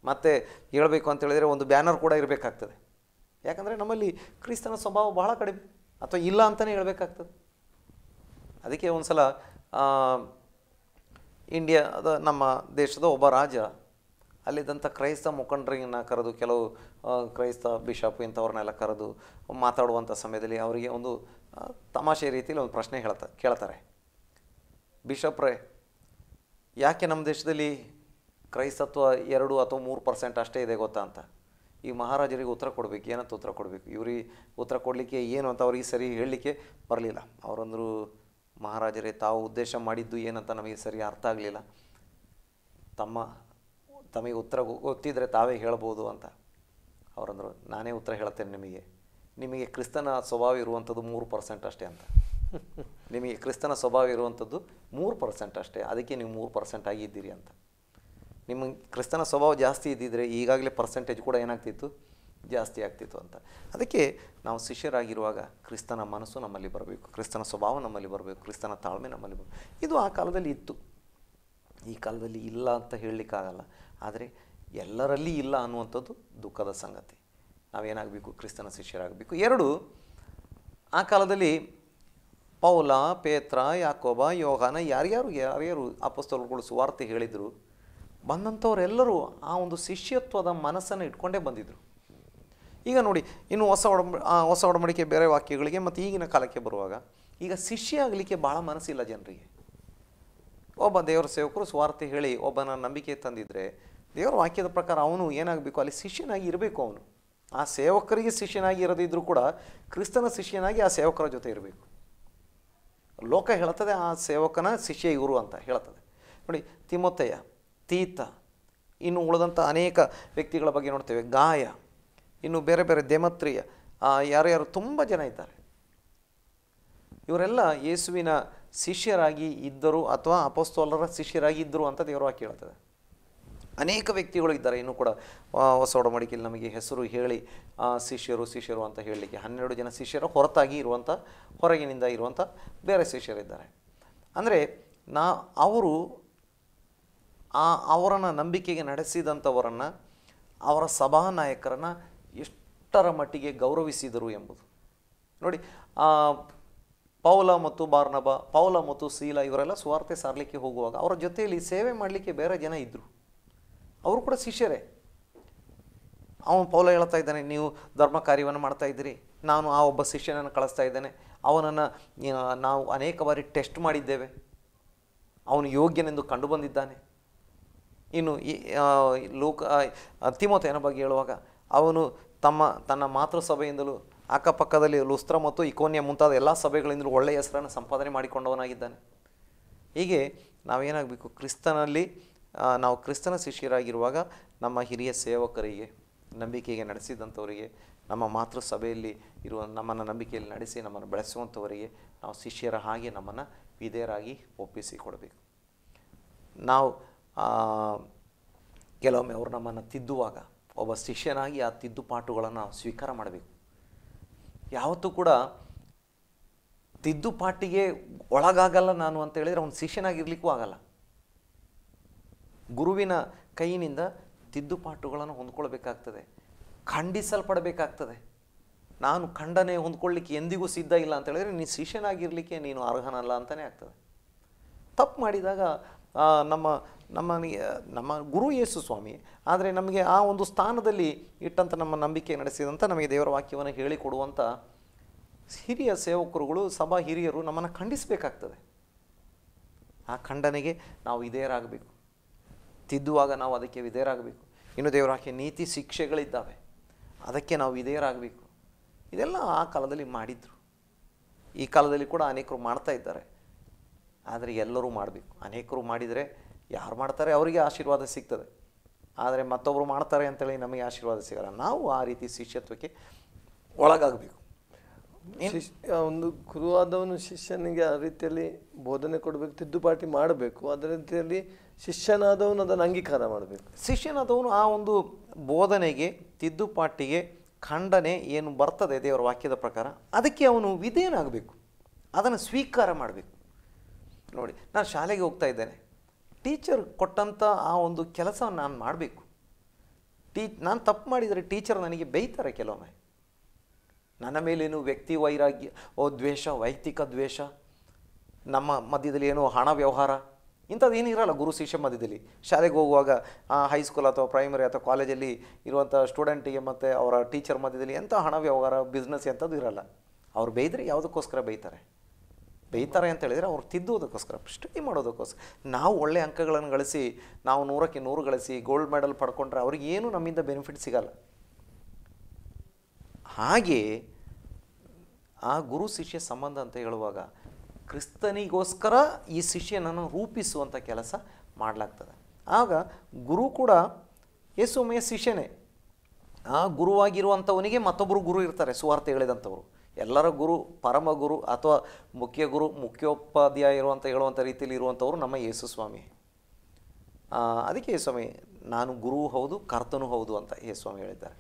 ಮತ್ತು ಹೇಳಬೇಕು ಅಂತ ಹೇಳಿದರೆ ಒಂದು ಬ್ಯಾನರ್ ಕೂಡ ಇರಬೇಕಾಗ್ತದೆ. ಯಾಕಂದರೆ ನಮ್ಮಲ್ಲಿ ಕ್ರಿಸ್ತನ ಸ್ವಭಾವ ಬಹಳ ಕಡಿಮೆ, ಅಥವಾ ಇಲ್ಲ ಅಂತಲೇ ಹೇಳಬೇಕಾಗ್ತದೆ. ಅದಕ್ಕೆ ಒಂದು ಸಲ ಇಂಡಿಯಾದ ನಮ್ಮ ದೇಶದ ಒಬ್ಬ ರಾಜ ಅಲ್ಲಿದ್ದಂಥ ಕ್ರೈಸ್ತ ಮುಖಂಡರನ್ನ ಕರೆದು, ಕೆಲವು ಕ್ರೈಸ್ತ ಬಿಷಪ್ ಇಂಥವ್ರನ್ನೆಲ್ಲ ಕರೆದು ಮಾತಾಡುವಂಥ ಸಮಯದಲ್ಲಿ ಅವರಿಗೆ ಒಂದು ತಮಾಷೆ ರೀತಿಯಲ್ಲಿ ಒಂದು ಪ್ರಶ್ನೆ ಕೇಳ್ತಾರೆ. ಬಿಷಪ್ರೇ, ಯಾಕೆ ನಮ್ಮ ದೇಶದಲ್ಲಿ ಕ್ರೈಸ್ತತ್ವ 2 ಅಥವಾ 3% ಅಷ್ಟೇ ಇದೆ ಗೊತ್ತಾ ಅಂತ. ಈ ಮಹಾರಾಜರಿಗೆ ಉತ್ತರ ಕೊಡಬೇಕು, ಏನಂತ ಉತ್ತರ ಕೊಡಬೇಕು, ಇವ್ರಿಗೆ ಉತ್ತರ ಕೊಡಲಿಕ್ಕೆ ಏನು ಅಂತ ಅವ್ರಿಗೆ ಸರಿ ಹೇಳಲಿಕ್ಕೆ ಬರಲಿಲ್ಲ. ಅವರಂದರು, ಮಹಾರಾಜರೇ, ತಾವು ಉದ್ದೇಶ ಮಾಡಿದ್ದು ಏನಂತ ನಮಗೆ ಸರಿ ಅರ್ಥ ಆಗಲಿಲ್ಲ, ತಮಗೆ ಉತ್ತರ ಗೊತ್ತಿದ್ದರೆ ತಾವೇ ಹೇಳ್ಬೋದು ಅಂತ. ಅವರಂದರು, ನಾನೇ ಉತ್ತರ ಹೇಳ್ತೇನೆ, ನಿಮಗೆ ಕ್ರಿಸ್ತನ ಸ್ವಭಾವ ಇರುವಂಥದ್ದು 3% ಅಷ್ಟೇ ಅಂತ. ನಿಮಗೆ ಕ್ರಿಸ್ತನ ಸ್ವಭಾವ ಇರುವಂಥದ್ದು 3% ಅಷ್ಟೇ, ಅದಕ್ಕೆ ನೀವು 3% ಆಗಿದ್ದೀರಿ ಅಂತ. ನಿಮಗೆ ಕ್ರಿಸ್ತನ ಸ್ವಭಾವ ಜಾಸ್ತಿ ಇದ್ದಿದ್ದರೆ ಈಗಾಗಲೇ ಪರ್ಸೆಂಟೇಜ್ ಕೂಡ ಏನಾಗ್ತಿತ್ತು, ಜಾಸ್ತಿ ಆಗ್ತಿತ್ತು ಅಂತ. ಅದಕ್ಕೆ ನಾವು ಶಿಷ್ಯರಾಗಿರುವಾಗ ಕ್ರಿಸ್ತನ ಮನಸ್ಸು ನಮ್ಮಲ್ಲಿ ಬರಬೇಕು, ಕ್ರಿಸ್ತನ ಸ್ವಭಾವ ನಮ್ಮಲ್ಲಿ ಬರಬೇಕು, ಕ್ರಿಸ್ತನ ತಾಳ್ಮೆ ನಮ್ಮಲ್ಲಿ ಬರಬೇಕು. ಇದು ಆ ಕಾಲದಲ್ಲಿ ಇತ್ತು, ಈ ಕಾಲದಲ್ಲಿ ಇಲ್ಲ ಅಂತ ಹೇಳಲಿಕ್ಕಾಗಲ್ಲ. ಆದರೆ ಎಲ್ಲರಲ್ಲಿ ಇಲ್ಲ ಅನ್ನುವಂಥದ್ದು ದುಃಖದ ಸಂಗತಿ. ನಾವೇನಾಗಬೇಕು, ಕ್ರಿಸ್ತನ ಶಿಷ್ಯರಾಗಬೇಕು. 2, ಆ ಕಾಲದಲ್ಲಿ ಪೌಲ, ಪೇತ್ರ, ಯಾಕೋಬ, ಯೋಹಾನ ಯಾರ್ಯಾರು ಅಪೊಸ್ತಲರುಗಳು ಸುವಾರ್ತೆ ಹೇಳಿದರು, ಬಂದಂಥವರೆಲ್ಲರೂ ಆ ಒಂದು ಶಿಷ್ಯತ್ವದ ಮನಸ್ಸನ್ನು ಇಟ್ಕೊಂಡೇ ಬಂದಿದ್ದರು. ಈಗ ನೋಡಿ, ಇನ್ನು ಹೊಸ ಒಡಂಬಡಿಕೆ ಬೇರೆ ವಾಕ್ಯಗಳಿಗೆ ಮತ್ತು ಈಗಿನ ಕಾಲಕ್ಕೆ ಬರುವಾಗ ಈಗ ಶಿಷ್ಯ ಆಗಲಿಕ್ಕೆ ಭಾಳ ಮನಸ್ಸಿಲ್ಲ ಜನರಿಗೆ. ಒಬ್ಬ ದೇವರ ಸೇವಕರು ಸುವಾರ್ತೆ ಹೇಳಿ ಒಬ್ಬನ ನಂಬಿಕೆ ತಂದಿದ್ದರೆ, ದೇವರ ವಾಕ್ಯದ ಪ್ರಕಾರ ಅವನು ಏನಾಗಬೇಕು, ಅಲ್ಲಿ ಶಿಷ್ಯನಾಗಿ ಇರಬೇಕು. ಅವನು ಆ ಸೇವಕರಿಗೆ ಶಿಷ್ಯನಾಗಿ ಇರದಿದ್ದರೂ ಕೂಡ ಕ್ರಿಸ್ತನ ಶಿಷ್ಯನಾಗಿ ಆ ಸೇವಕರ ಜೊತೆ ಇರಬೇಕು. ಲೋಕ ಹೇಳ್ತದೆ ಆ ಸೇವಕನ ಶಿಷ್ಯ ಇವರು ಅಂತ ಹೇಳ್ತದೆ. ನೋಡಿ, ತಿಮೊಥೆಯ, ತೀತ, ಇನ್ನು ಉಳಿದಂಥ ಅನೇಕ ವ್ಯಕ್ತಿಗಳ ಬಗ್ಗೆ ನೋಡ್ತೇವೆ, ಗಾಯ, ಇನ್ನು ಬೇರೆ ಬೇರೆ ದೇಮತ್ರಿಯ, ಯಾರ್ಯಾರು ತುಂಬ ಜನ ಇದ್ದಾರೆ. ಇವರೆಲ್ಲ ಯೇಸುವಿನ ಶಿಷ್ಯರಾಗಿ ಇದ್ದರು ಅಥವಾ ಅಪೊಸ್ತಲರ ಶಿಷ್ಯರಾಗಿ ಇದ್ದರು ಅಂತ ದೇವರ ವಾಕ್ಯ ಹೇಳ್ತದೆ. ಅನೇಕ ವ್ಯಕ್ತಿಗಳು ಇದ್ದಾರೆ ಇನ್ನೂ ಕೂಡ ಹೊಸ ಒಡಂಬಡಿಕೆಯಲ್ಲಿ ನಮಗೆ ಹೆಸರು ಹೇಳಿ ಶಿಷ್ಯರು ಅಂತ ಹೇಳಲಿಕ್ಕೆ 12 ಜನ ಶಿಷ್ಯರ ಹೊರತಾಗಿ ಇರುವಂಥ, ಹೊರಗಿನಿಂದ ಇರುವಂಥ ಬೇರೆ ಶಿಷ್ಯರಿದ್ದಾರೆ. ಅಂದರೆ ಅವರು ಅವರನ್ನು ನಂಬಿಕೆಗೆ ನಡೆಸಿದಂಥವರನ್ನು, ಅವರ ಸಭಾನಾಯಕರನ್ನು ಎಷ್ಟರ ಮಟ್ಟಿಗೆ ಗೌರವಿಸಿದರು ಎಂಬುದು ನೋಡಿ. ಪೌಲ ಮತ್ತು ಬಾರ್ನಬ, ಪೌಲ ಮತ್ತು ಸೀಲ ಇವರೆಲ್ಲ ಸುವಾರ್ತೆ ಸಾರಲಿಕ್ಕೆ ಹೋಗುವಾಗ ಅವರ ಜೊತೆಯಲ್ಲಿ ಸೇವೆ ಮಾಡಲಿಕ್ಕೆ ಬೇರೆ ಜನ ಇದ್ದರು. ಅವರು ಕೂಡ ಶಿಷ್ಯರೇ. ಅವನು ಪೌಲ ಹೇಳ್ತಾ ಇದ್ದಾನೆ, ನೀವು ಧರ್ಮ ಕಾರ್ಯವನ್ನು ಮಾಡ್ತಾ ಇದ್ದೀರಿ, ನಾನು ಆ ಒಬ್ಬ ಶಿಷ್ಯನನ್ನು ಕಳಿಸ್ತಾ ಇದ್ದೇನೆ, ಅವನನ್ನು ನಾವು ಅನೇಕ ಬಾರಿ ಟೆಸ್ಟ್ ಮಾಡಿದ್ದೇವೆ, ಅವನು ಯೋಗ್ಯನೆಂದು ಕಂಡು ಬಂದಿದ್ದಾನೆ. ಇನ್ನು ತಿಮೊಥೆಯನ ಬಗ್ಗೆ ಹೇಳುವಾಗ ಅವನು ತನ್ನ ಮಾತೃ ಸಭೆಯಿಂದಲೂ ಅಕ್ಕಪಕ್ಕದಲ್ಲಿ ಲುಸ್ತ್ರ ಮತ್ತು ಇಕೋನ್ಯ ಮುಂತಾದ ಎಲ್ಲ ಸಭೆಗಳಿಂದಲೂ ಒಳ್ಳೆಯ ಹೆಸರನ್ನು ಸಂಪಾದನೆ ಮಾಡಿಕೊಂಡವನಾಗಿದ್ದಾನೆ. ಹೀಗೆ ನಾವೇನಾಗಬೇಕು, ಕ್ರಿಸ್ತನಲ್ಲಿ ನಾವು ಕ್ರಿಸ್ತನ ಶಿಷ್ಯರಾಗಿರುವಾಗ ನಮ್ಮ ಹಿರಿಯ ಸೇವಕರಿಗೆ, ನಂಬಿಕೆಗೆ ನಡೆಸಿದಂಥವರಿಗೆ, ನಮ್ಮ ಮಾತೃ ಸಭೆಯಲ್ಲಿ ನಮ್ಮನ್ನು ನಂಬಿಕೆಯಲ್ಲಿ ನಡೆಸಿ ನಮ್ಮನ್ನು ಬೆಳೆಸುವಂಥವರಿಗೆ ನಾವು ಶಿಷ್ಯರ ಹಾಗೆ ನಮ್ಮನ್ನು ವಿಧೇಯರಾಗಿ ಒಪ್ಪಿಸಿಕೊಡಬೇಕು. ನಾವು ಕೆಲವೊಮ್ಮೆ ಅವರು ನಮ್ಮನ್ನು ತಿದ್ದುವಾಗ ಒಬ್ಬ ಶಿಷ್ಯನಾಗಿ ಆ ತಿದ್ದುಪಾಟುಗಳನ್ನು ಸ್ವೀಕಾರ ಮಾಡಬೇಕು. ಯಾವತ್ತೂ ಕೂಡ ತಿದ್ದುಪಾಟಿಗೆ ಒಳಗಾಗಲ್ಲ ನಾನು ಅಂತ ಹೇಳಿದರೆ ಅವನು ಶಿಷ್ಯನಾಗಿರ್ಲಿಕ್ಕೂ ಆಗಲ್ಲ. ಗುರುವಿನ ಕೈಯಿಂದ ತಿದ್ದುಪಾಟುಗಳನ್ನು ಹೊಂದ್ಕೊಳ್ಬೇಕಾಗ್ತದೆ, ಖಂಡಿಸಲ್ಪಡಬೇಕಾಗ್ತದೆ. ನಾನು ಖಂಡನೆ ಹೊಂದ್ಕೊಳ್ಳಿಕ್ಕೆ ಎಂದಿಗೂ ಸಿದ್ಧ ಇಲ್ಲ ಅಂತ ಹೇಳಿದ್ರೆ ನೀನು ಶಿಷ್ಯನಾಗಿರಲಿಕ್ಕೆ ನೀನು ಅರ್ಹನಲ್ಲ ಅಂತಲೇ ಆಗ್ತದೆ. ತಪ್ಪು ಮಾಡಿದಾಗ ನಮ್ಮ ನಮ್ಮ ನಮ್ಮ ಗುರು ಯೇಸು ಸ್ವಾಮಿ, ಆದರೆ ನಮಗೆ ಆ ಒಂದು ಸ್ಥಾನದಲ್ಲಿ ಇಟ್ಟಂಥ ನಮ್ಮ ನಂಬಿಕೆ ನಡೆಸಿದಂಥ ನಮಗೆ ದೇವರ ವಾಕ್ಯವನ್ನು ಹೇಳಿಕೊಡುವಂಥ ಹಿರಿಯ ಸೇವಕರುಗಳು, ಸಭಾ ಹಿರಿಯರು ನಮ್ಮನ್ನು ಖಂಡಿಸಬೇಕಾಗ್ತದೆ. ಆ ಖಂಡನೆಗೆ ನಾವು ವಿಧೇಯರಾಗಬೇಕು, ತಿದ್ದುವಾಗ ನಾವು ಅದಕ್ಕೆ ವಿಧೇಯರಾಗಬೇಕು. ಇನ್ನು ದೇವರ ವಾಕ್ಯ ನೀತಿ ಶಿಕ್ಷೆಗಳಿದ್ದಾವೆ, ಅದಕ್ಕೆ ನಾವು ವಿಧೇಯರಾಗಬೇಕು. ಇದೆಲ್ಲ ಆ ಕಾಲದಲ್ಲಿ ಮಾಡಿದ್ರು, ಈ ಕಾಲದಲ್ಲಿ ಕೂಡ ಅನೇಕರು ಮಾಡ್ತಾ ಇದ್ದಾರೆ. ಆದರೆ ಎಲ್ಲರೂ ಮಾಡಬೇಕು. ಅನೇಕರು ಮಾಡಿದರೆ ಯಾರು ಮಾಡ್ತಾರೆ ಅವರಿಗೆ ಆಶೀರ್ವಾದ ಸಿಗ್ತದೆ, ಆದರೆ ಮತ್ತೊಬ್ಬರು ಮಾಡ್ತಾರೆ ಅಂತೇಳಿ ನಮಗೆ ಆಶೀರ್ವಾದ ಸಿಗಲ್ಲ. ನಾವು ಆ ರೀತಿ ಶಿಷ್ಯತ್ವಕ್ಕೆ ಒಳಗಾಗಬೇಕು. ಒಂದು ಗುರುವಾದವನು ಶಿಷ್ಯನಿಗೆ ಆ ರೀತಿಯಲ್ಲಿ ಬೋಧನೆ ಕೊಡಬೇಕು, ತಿದ್ದುಪಾಟಿ ಮಾಡಬೇಕು. ಅದೇ ರೀತಿಯಲ್ಲಿ ಶಿಷ್ಯನಾದವನು ಅದನ್ನು ಅಂಗೀಕಾರ ಮಾಡಬೇಕು. ಶಿಷ್ಯನಾದವನು ಆ ಒಂದು ಬೋಧನೆಗೆ, ತಿದ್ದುಪಾಟಿಗೆ, ಖಂಡನೆ ಏನು ಬರ್ತದೆ ದೇವರ ವಾಕ್ಯದ ಪ್ರಕಾರ, ಅದಕ್ಕೆ ಅವನು ವಿಧೇಯನಾಗಬೇಕು, ಅದನ್ನು ಸ್ವೀಕಾರ ಮಾಡಬೇಕು. ನೋಡಿ, ನಾನು ಶಾಲೆಗೆ ಹೋಗ್ತಾ ಇದ್ದೇನೆ, ಟೀಚರ್ ಕೊಟ್ಟಂಥ ಆ ಒಂದು ಕೆಲಸವನ್ನು ನಾನು ಮಾಡಬೇಕು. ನಾನು ತಪ್ಪು ಮಾಡಿದರೆ ಟೀಚರ್ ನನಗೆ ಬೈತಾರೆ. ಕೆಲವೊಮ್ಮೆ ನನ್ನ ಮೇಲೇನು ವ್ಯಕ್ತಿ ವೈರಾಗ್ಯ, ದ್ವೇಷ, ವೈಯಕ್ತಿಕ ದ್ವೇಷ, ನಮ್ಮ ಮಧ್ಯದಲ್ಲಿ ಏನೋ ಹಣ ವ್ಯವಹಾರ ಇಂಥದ್ದು ಏನಿರಲ್ಲ ಗುರು ಶಿಷ್ಯ ಮಧ್ಯದಲ್ಲಿ. ಶಾಲೆಗೆ ಹೋಗುವಾಗ ಹೈಸ್ಕೂಲ್ ಅಥವಾ ಪ್ರೈಮರಿ ಅಥವಾ ಕಾಲೇಜಲ್ಲಿ ಇರುವಂಥ ಸ್ಟೂಡೆಂಟಿಗೆ ಮತ್ತು ಅವರ ಟೀಚರ್ ಮಧ್ಯದಲ್ಲಿ ಎಂಥ ಹಣ ವ್ಯವಹಾರ, ಬಿಸ್ನೆಸ್ ಎಂಥದ್ದು ಇರಲ್ಲ. ಅವ್ರು ಬೈದರೆ ಯಾವುದಕ್ಕೋಸ್ಕರ ಬೈತಾರೆ ಅಂತ ಹೇಳಿದರೆ ಅವ್ರು ತಿದ್ದುವುದಕ್ಕೋಸ್ಕರ, ಸ್ಟಡಿ ಮಾಡೋದಕ್ಕೋಸ್ಕರ. ನಾವು ಒಳ್ಳೆಯ ಅಂಕಗಳನ್ನು ಗಳಿಸಿ, ನಾವು 100ಕ್ಕೆ 100 ಗಳಿಸಿ ಗೋಲ್ಡ್ ಮೆಡಲ್ ಪಡ್ಕೊಂಡ್ರೆ ಅವ್ರಿಗೇನು ನಮ್ಮಿಂದ ಬೆನಿಫಿಟ್ ಸಿಗಲ್ಲ. ಹಾಗೆ ಆ ಗುರು ಶಿಷ್ಯ ಸಂಬಂಧ ಅಂತ ಹೇಳುವಾಗ ಕ್ರಿಸ್ತನಿಗೋಸ್ಕರ ಈ ಶಿಷ್ಯನನ್ನು ರೂಪಿಸುವಂಥ ಕೆಲಸ ಮಾಡಲಾಗ್ತದೆ. ಆಗ ಗುರು ಕೂಡ ಯೇಸುಮೆಯ ಶಿಷ್ಯನೇ. ಆ ಗುರುವಾಗಿರುವಂಥವನಿಗೆ ಮತ್ತೊಬ್ಬರು ಗುರು ಇರ್ತಾರೆ, ಸುವಾರ್ತೆ ಹೇಳಿದಂಥವ್ರು. ಎಲ್ಲರ ಗುರು, ಪರಮ ಗುರು ಅಥವಾ ಮುಖ್ಯ ಗುರು, ಮುಖ್ಯೋಪಾಧ್ಯಾಯ ಇರುವಂಥ ಹೇಳುವಂಥ ರೀತಿಯಲ್ಲಿ ಇರುವಂಥವ್ರು ನಮ್ಮ ಯೇಸು ಸ್ವಾಮಿ. ಅದಕ್ಕೆ ಯೇಸುಸ್ವಾಮಿ ನಾನು ಗುರು ಹೌದು, ಕರ್ತನೂ ಹೌದು ಅಂತ ಯೇಸುಸ್ವಾಮಿ ಹೇಳಿದ್ದಾರೆ.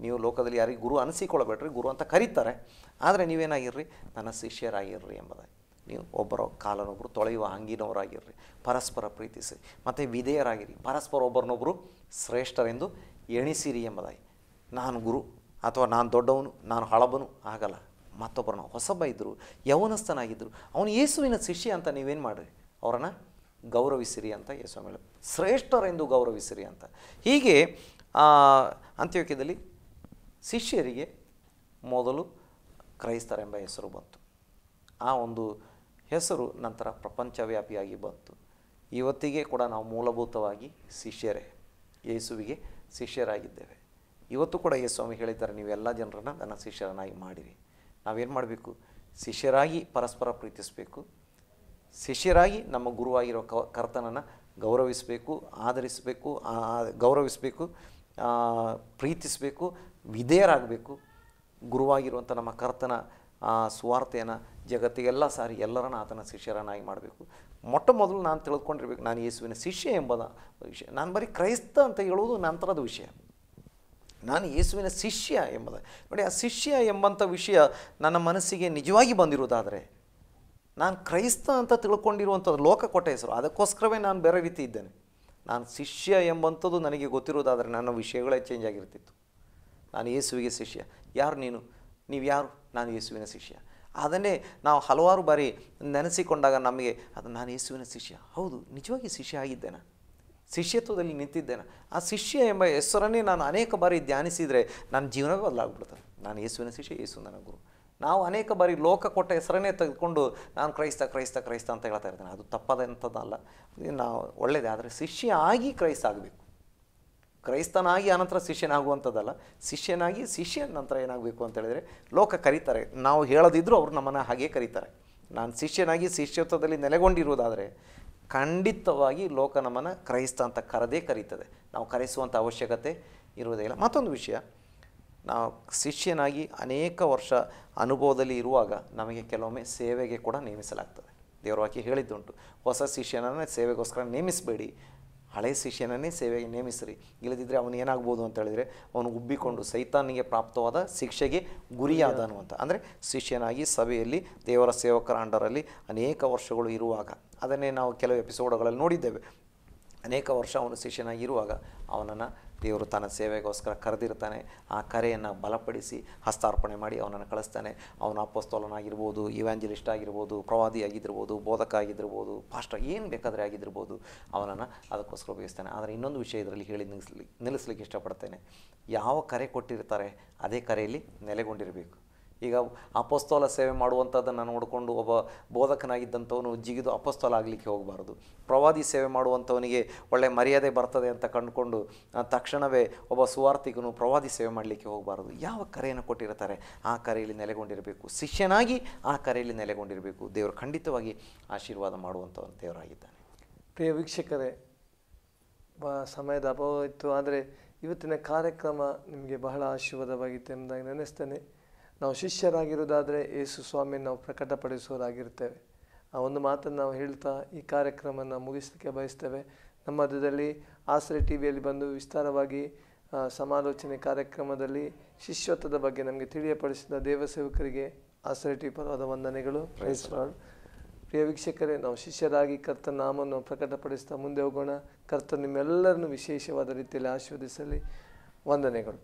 ನೀವು ಲೋಕದಲ್ಲಿ ಯಾರಿಗೆ ಗುರು ಅನಿಸಿಕೊಳ್ಳಬೇಡ್ರಿ, ಗುರು ಅಂತ ಕರೀತಾರೆ, ಆದರೆ ನೀವೇನಾಗಿರ್ರಿ, ನನ್ನ ಶಿಷ್ಯರಾಗಿರ್ರಿ ಎಂಬುದಾಗಿ. ನೀವು ಒಬ್ಬರ ಕಾಲನೊಬ್ಬರು ತೊಳೆಯುವ ಹಂಗಿನವರಾಗಿರ್ರಿ, ಪರಸ್ಪರ ಪ್ರೀತಿಸಿ ಮತ್ತು ವಿಧೇಯರಾಗಿರಿ, ಪರಸ್ಪರ ಒಬ್ಬರನ್ನೊಬ್ಬರು ಶ್ರೇಷ್ಠರೆಂದು ಎಣಿಸಿರಿ ಎಂಬುದಾಗಿ. ನಾನು ಗುರು ಅಥವಾ ನಾನು ದೊಡ್ಡವನು, ನಾನು ಹಳಬನು ಆಗಲ್ಲ. ಮತ್ತೊಬ್ಬರನ್ನ ಹೊಸಬ ಇದ್ದರು, ಯೌವನಸ್ಥನಾಗಿದ್ದರು, ಅವನು ಯೇಸುವಿನ ಶಿಷ್ಯ ಅಂತ ನೀವೇನು ಮಾಡಿರಿ, ಅವರನ್ನು ಗೌರವಿಸಿರಿ ಅಂತ ಯೇಸು ಹೇಳಿ, ಶ್ರೇಷ್ಠರೆಂದು ಗೌರವಿಸಿರಿ ಅಂತ. ಹೀಗೆ ಅಂತ್ಯೋಕ್ಯದಲ್ಲಿ ಶಿಷ್ಯರಿಗೆ ಮೊದಲು ಕ್ರೈಸ್ತರೆಂಬ ಹೆಸರು ಬಂತು. ಆ ಒಂದು ಹೆಸರು ನಂತರ ಪ್ರಪಂಚವ್ಯಾಪಿಯಾಗಿ ಬಂತು. ಇವತ್ತಿಗೆ ಕೂಡ ನಾವು ಮೂಲಭೂತವಾಗಿ ಶಿಷ್ಯರೇ, ಯೇಸುವಿಗೆ ಶಿಷ್ಯರಾಗಿದ್ದೇವೆ. ಇವತ್ತು ಕೂಡ ಯೇಸುಸ್ವಾಮಿ ಹೇಳಿದ್ದಾರೆ, ನೀವೆಲ್ಲ ಜನರನ್ನು ನನ್ನ ಶಿಷ್ಯರನ್ನಾಗಿ ಮಾಡಿರಿ. ನಾವೇನು ಮಾಡಬೇಕು? ಶಿಷ್ಯರಾಗಿ ಪರಸ್ಪರ ಪ್ರೀತಿಸಬೇಕು, ಶಿಷ್ಯರಾಗಿ ನಮ್ಮ ಗುರುವಾಗಿರೋ ಕರ್ತನನ್ನು ಗೌರವಿಸಬೇಕು, ಆಧರಿಸಬೇಕು, ಗೌರವಿಸಬೇಕು, ಪ್ರೀತಿಸಬೇಕು, ವಿಧೇಯರಾಗಬೇಕು. ಗುರುವಾಗಿರುವಂಥ ನಮ್ಮ ಕರ್ತನ ಸುವಾರ್ತೆಯನ್ನು ಜಗತ್ತಿಗೆಲ್ಲ ಸಾರಿ ಎಲ್ಲರನ್ನ ಆತನ ಶಿಷ್ಯರನ್ನಾಗಿ ಮಾಡಬೇಕು. ಮೊಟ್ಟ ಮೊದಲು ನಾನು ತಿಳ್ಕೊಂಡಿರ್ಬೇಕು, ನಾನು ಯೇಸುವಿನ ಶಿಷ್ಯ ಎಂಬುದ ವಿಷಯ. ನಾನು ಬರೀ ಕ್ರೈಸ್ತ ಅಂತ ಹೇಳುವುದು ನಂತರದ ವಿಷಯ. ನಾನು ಯೇಸುವಿನ ಶಿಷ್ಯ ಎಂಬುದು ನೋಡಿ, ಆ ಶಿಷ್ಯ ಎಂಬಂಥ ವಿಷಯ ನನ್ನ ಮನಸ್ಸಿಗೆ ನಿಜವಾಗಿ ಬಂದಿರುವುದಾದರೆ, ನಾನು ಕ್ರೈಸ್ತ ಅಂತ ತಿಳ್ಕೊಂಡಿರುವಂಥದ್ದು ಲೋಕ ಕೊಟ್ಟ ಹೆಸರು, ಅದಕ್ಕೋಸ್ಕರವೇ ನಾನು ಬೇರೆ ರೀತಿ ಇದ್ದೇನೆ. ನಾನು ಶಿಷ್ಯ ಎಂಬಂಥದ್ದು ನನಗೆ ಗೊತ್ತಿರುವುದಾದರೆ ನನ್ನ ವಿಷಯಗಳೇ ಚೇಂಜ್ ಆಗಿರ್ತಿತ್ತು. ನಾನು ಯೇಸುವಿಗೆ ಶಿಷ್ಯ. ಯಾರು ನೀನು? ನೀವು ಯಾರು? ನಾನು ಯೇಸುವಿನ ಶಿಷ್ಯ. ಅದನ್ನೇ ನಾವು ಹಲವಾರು ಬಾರಿ ನೆನೆಸಿಕೊಂಡಾಗ ನಮಗೆ ಅದು ನಾನು ಯೇಸುವಿನ ಶಿಷ್ಯ, ಹೌದು ನಿಜವಾಗಿ ಶಿಷ್ಯ ಆಗಿದ್ದೇನೆ, ಶಿಷ್ಯತ್ವದಲ್ಲಿ ನಿಂತಿದ್ದೇನೆ. ಆ ಶಿಷ್ಯ ಎಂಬ ಹೆಸರನ್ನೇ ನಾನು ಅನೇಕ ಬಾರಿ ಧ್ಯಾನಿಸಿದರೆ ನನ್ನ ಜೀವನವೇ ಬದಲಾಗ್ಬಿಡ್ತದೆ. ನಾನು ಯೇಸುವಿನ ಶಿಷ್ಯ, ಯೇಸು ನನ್ನ ಗುರು. ನಾವು ಅನೇಕ ಬಾರಿ ಲೋಕ ಕೊಟ್ಟ ಹೆಸರನ್ನೇ ತೆಗೆದುಕೊಂಡು ನಾನು ಕ್ರೈಸ್ತ ಕ್ರೈಸ್ತ ಕ್ರೈಸ್ತ ಅಂತ ಹೇಳ್ತಾ ಇರ್ತೇನೆ. ಅದು ತಪ್ಪದಂಥದ್ದಲ್ಲ, ನಾವು ಒಳ್ಳೆಯದೇ. ಆದರೆ ಶಿಷ್ಯ ಆಗಿ ಕ್ರೈಸ್ತ ಆಗಬೇಕು, ಕ್ರೈಸ್ತನಾಗಿ ಆನಂತರ ಶಿಷ್ಯನಾಗುವಂಥದ್ದಲ್ಲ. ಶಿಷ್ಯನಾಗಿ ಶಿಷ್ಯನ ನಂತರ ಏನಾಗಬೇಕು ಅಂತ ಹೇಳಿದರೆ, ಲೋಕ ಕರೀತಾರೆ, ನಾವು ಹೇಳದಿದ್ದರೂ ಅವ್ರು ನಮ್ಮನ್ನು ಹಾಗೇ ಕರೀತಾರೆ. ನಾನು ಶಿಷ್ಯನಾಗಿ ಶಿಷ್ಯತ್ವದಲ್ಲಿ ನೆಲೆಗೊಂಡಿರುವುದಾದರೆ ಖಂಡಿತವಾಗಿ ಲೋಕ ನಮ್ಮನ್ನು ಕ್ರೈಸ್ತ ಅಂತ ಕರೆದೇ ಕರೀತದೆ. ನಾವು ಕರೆಸುವಂಥ ಅವಶ್ಯಕತೆ ಇರುವುದೇ ಇಲ್ಲ. ಮತ್ತೊಂದು ವಿಷಯ, ನಾವು ಶಿಷ್ಯನಾಗಿ ಅನೇಕ ವರ್ಷ ಅನುಭವದಲ್ಲಿ ಇರುವಾಗ ನಮಗೆ ಕೆಲವೊಮ್ಮೆ ಸೇವೆಗೆ ಕೂಡ ನೇಮಿಸಲಾಗ್ತದೆ. ದೇವರ ವಾಕ್ಯ ಹೇಳಿದ್ದುಂಟು, ಹೊಸ ಶಿಷ್ಯನನ್ನೇ ಸೇವೆಗೋಸ್ಕರ ನೇಮಿಸಬೇಡಿ, ಹಳೆಯ ಶಿಷ್ಯನನ್ನೇ ಸೇವೆಗೆ ನೇಮಿಸಿರಿ. ಇಲ್ಲದಿದ್ದರೆ ಅವನು ಏನಾಗ್ಬೋದು ಅಂತ ಹೇಳಿದರೆ, ಅವನು ಉಬ್ಬಿಕೊಂಡು ಸೈತಾನಿಗೆ ಪ್ರಾಪ್ತವಾದ ಶಿಕ್ಷೆಗೆ ಗುರಿಯಾದನು ಅಂತ. ಅಂದರೆ ಶಿಷ್ಯನಾಗಿ ಸಭೆಯಲ್ಲಿ ದೇವರ ಸೇವಕರ ಅಂಡರಲ್ಲಿ ಅನೇಕ ವರ್ಷಗಳು ಇರುವಾಗ, ಅದನ್ನೇ ನಾವು ಕೆಲವು ಎಪಿಸೋಡ್ಗಳಲ್ಲಿ ನೋಡಿದ್ದೇವೆ. ಅನೇಕ ವರ್ಷ ಅವನು ಶಿಷ್ಯನಾಗಿರುವಾಗ ಅವನನ್ನು ದೇವರು ತನ್ನ ಸೇವೆಗೋಸ್ಕರ ಕರೆದಿರ್ತಾನೆ. ಆ ಕರೆಯನ್ನು ಬಲಪಡಿಸಿ ಹಸ್ತಾರ್ಪಣೆ ಮಾಡಿ ಅವನನ್ನು ಕಳಿಸ್ತಾನೆ. ಅವನು ಅಪೊಸ್ತಲನಾಗಿರ್ಬೋದು, ಇವ್ಯಾಂಜಲಿಸ್ಟ್ ಆಗಿರ್ಬೋದು, ಪ್ರವಾದಿ ಆಗಿದ್ದಿರ್ಬೋದು, ಬೋಧಕ ಆಗಿದ್ದಿರ್ಬೋದು, ಪಾಸ್ಟರ್ ಏನು ಬೇಕಾದರೆ ಆಗಿದ್ದಿರ್ಬೋದು, ಅವನನ್ನು ಅದಕ್ಕೋಸ್ಕರ ಉಪಯೋಗಿಸ್ತಾನೆ. ಆದರೆ ಇನ್ನೊಂದು ವಿಷಯ ಇದರಲ್ಲಿ ಹೇಳಿ ನಿಲ್ಲಿಸ್ಲಿಕ್ಕೆ ಇಷ್ಟಪಡ್ತೇನೆ. ಯಾವ ಕರೆ ಕೊಟ್ಟಿರ್ತಾರೆ ಅದೇ ಕರೆಯಲ್ಲಿ ನೆಲೆಗೊಂಡಿರಬೇಕು. ಈಗ ಅಪೊಸ್ತಲ ಸೇವೆ ಮಾಡುವಂಥದ್ದನ್ನು ನೋಡಿಕೊಂಡು ಒಬ್ಬ ಬೋಧಕನಾಗಿದ್ದಂಥವನು ಜಿಗಿದು ಅಪೊಸ್ತಲ ಆಗಲಿಕ್ಕೆ ಹೋಗಬಾರ್ದು. ಪ್ರವಾದಿ ಸೇವೆ ಮಾಡುವಂಥವನಿಗೆ ಒಳ್ಳೆಯ ಮರ್ಯಾದೆ ಬರ್ತದೆ ಅಂತ ಕಂಡುಕೊಂಡು ತಕ್ಷಣವೇ ಒಬ್ಬ ಸುವಾರ್ತಿಕನು ಪ್ರವಾದಿ ಸೇವೆ ಮಾಡಲಿಕ್ಕೆ ಹೋಗಬಾರ್ದು. ಯಾವ ಕರೆಯನ್ನು ಕೊಟ್ಟಿರ್ತಾರೆ ಆ ಕರೆಯಲ್ಲಿ ನೆಲೆಗೊಂಡಿರಬೇಕು. ಶಿಷ್ಯನಾಗಿ ಆ ಕರೆಯಲ್ಲಿ ನೆಲೆಗೊಂಡಿರಬೇಕು. ದೇವರು ಖಂಡಿತವಾಗಿ ಆಶೀರ್ವಾದ ಮಾಡುವಂಥವನು ದೇವರಾಗಿದ್ದಾನೆ. ಪ್ರಿಯ ವೀಕ್ಷಕರೇ, ಸಮಯದ ಅಭಾವ ಇತ್ತು, ಆದರೆ ಇವತ್ತಿನ ಕಾರ್ಯಕ್ರಮ ನಿಮಗೆ ಬಹಳ ಆಶೀರ್ವಾದವಾಗಿತ್ತು ಎಂಬುದಾಗಿ ನೆನೆಸ್ತೇನೆ. ನಾವು ಶಿಷ್ಯರಾಗಿರೋದಾದರೆ ಯೇಸು ಸ್ವಾಮಿಯನ್ನು ನಾವು ಪ್ರಕಟಪಡಿಸೋರಾಗಿರ್ತೇವೆ. ಆ ಒಂದು ಮಾತನ್ನು ನಾವು ಹೇಳ್ತಾ ಈ ಕಾರ್ಯಕ್ರಮವನ್ನು ಮುಗಿಸಲಿಕ್ಕೆ ಬಯಸ್ತೇವೆ. ನಮ್ಮ ಮಧ್ಯದಲ್ಲಿ ಆಸರೆ ಟಿವಿಯಲ್ಲಿ ಬಂದು ವಿಸ್ತಾರವಾಗಿ ಸಮಾಲೋಚನೆ ಕಾರ್ಯಕ್ರಮದಲ್ಲಿ ಶಿಷ್ಯತ್ವದ ಬಗ್ಗೆ ನಮಗೆ ತಿಳಿಯಪಡಿಸಿದ ದೇವಸೇವಕರಿಗೆ ಆಸರೆ ಟಿವಿ ಪರವಾದ ವಂದನೆಗಳು. Price lord. ಪ್ರಿಯ ವೀಕ್ಷಕರೇ, ನಾವು ಶಿಷ್ಯರಾಗಿ ಕರ್ತನ ನಾಮವನ್ನು ಪ್ರಕಟಪಡಿಸ್ತಾ ಮುಂದೆ ಹೋಗೋಣ. ಕರ್ತನ ನಿಮ್ಮೆಲ್ಲರನ್ನು ವಿಶೇಷವಾದ ರೀತಿಯಲ್ಲಿ ಆಶೀರ್ವದಿಸಲಿ. ವಂದನೆಗಳು.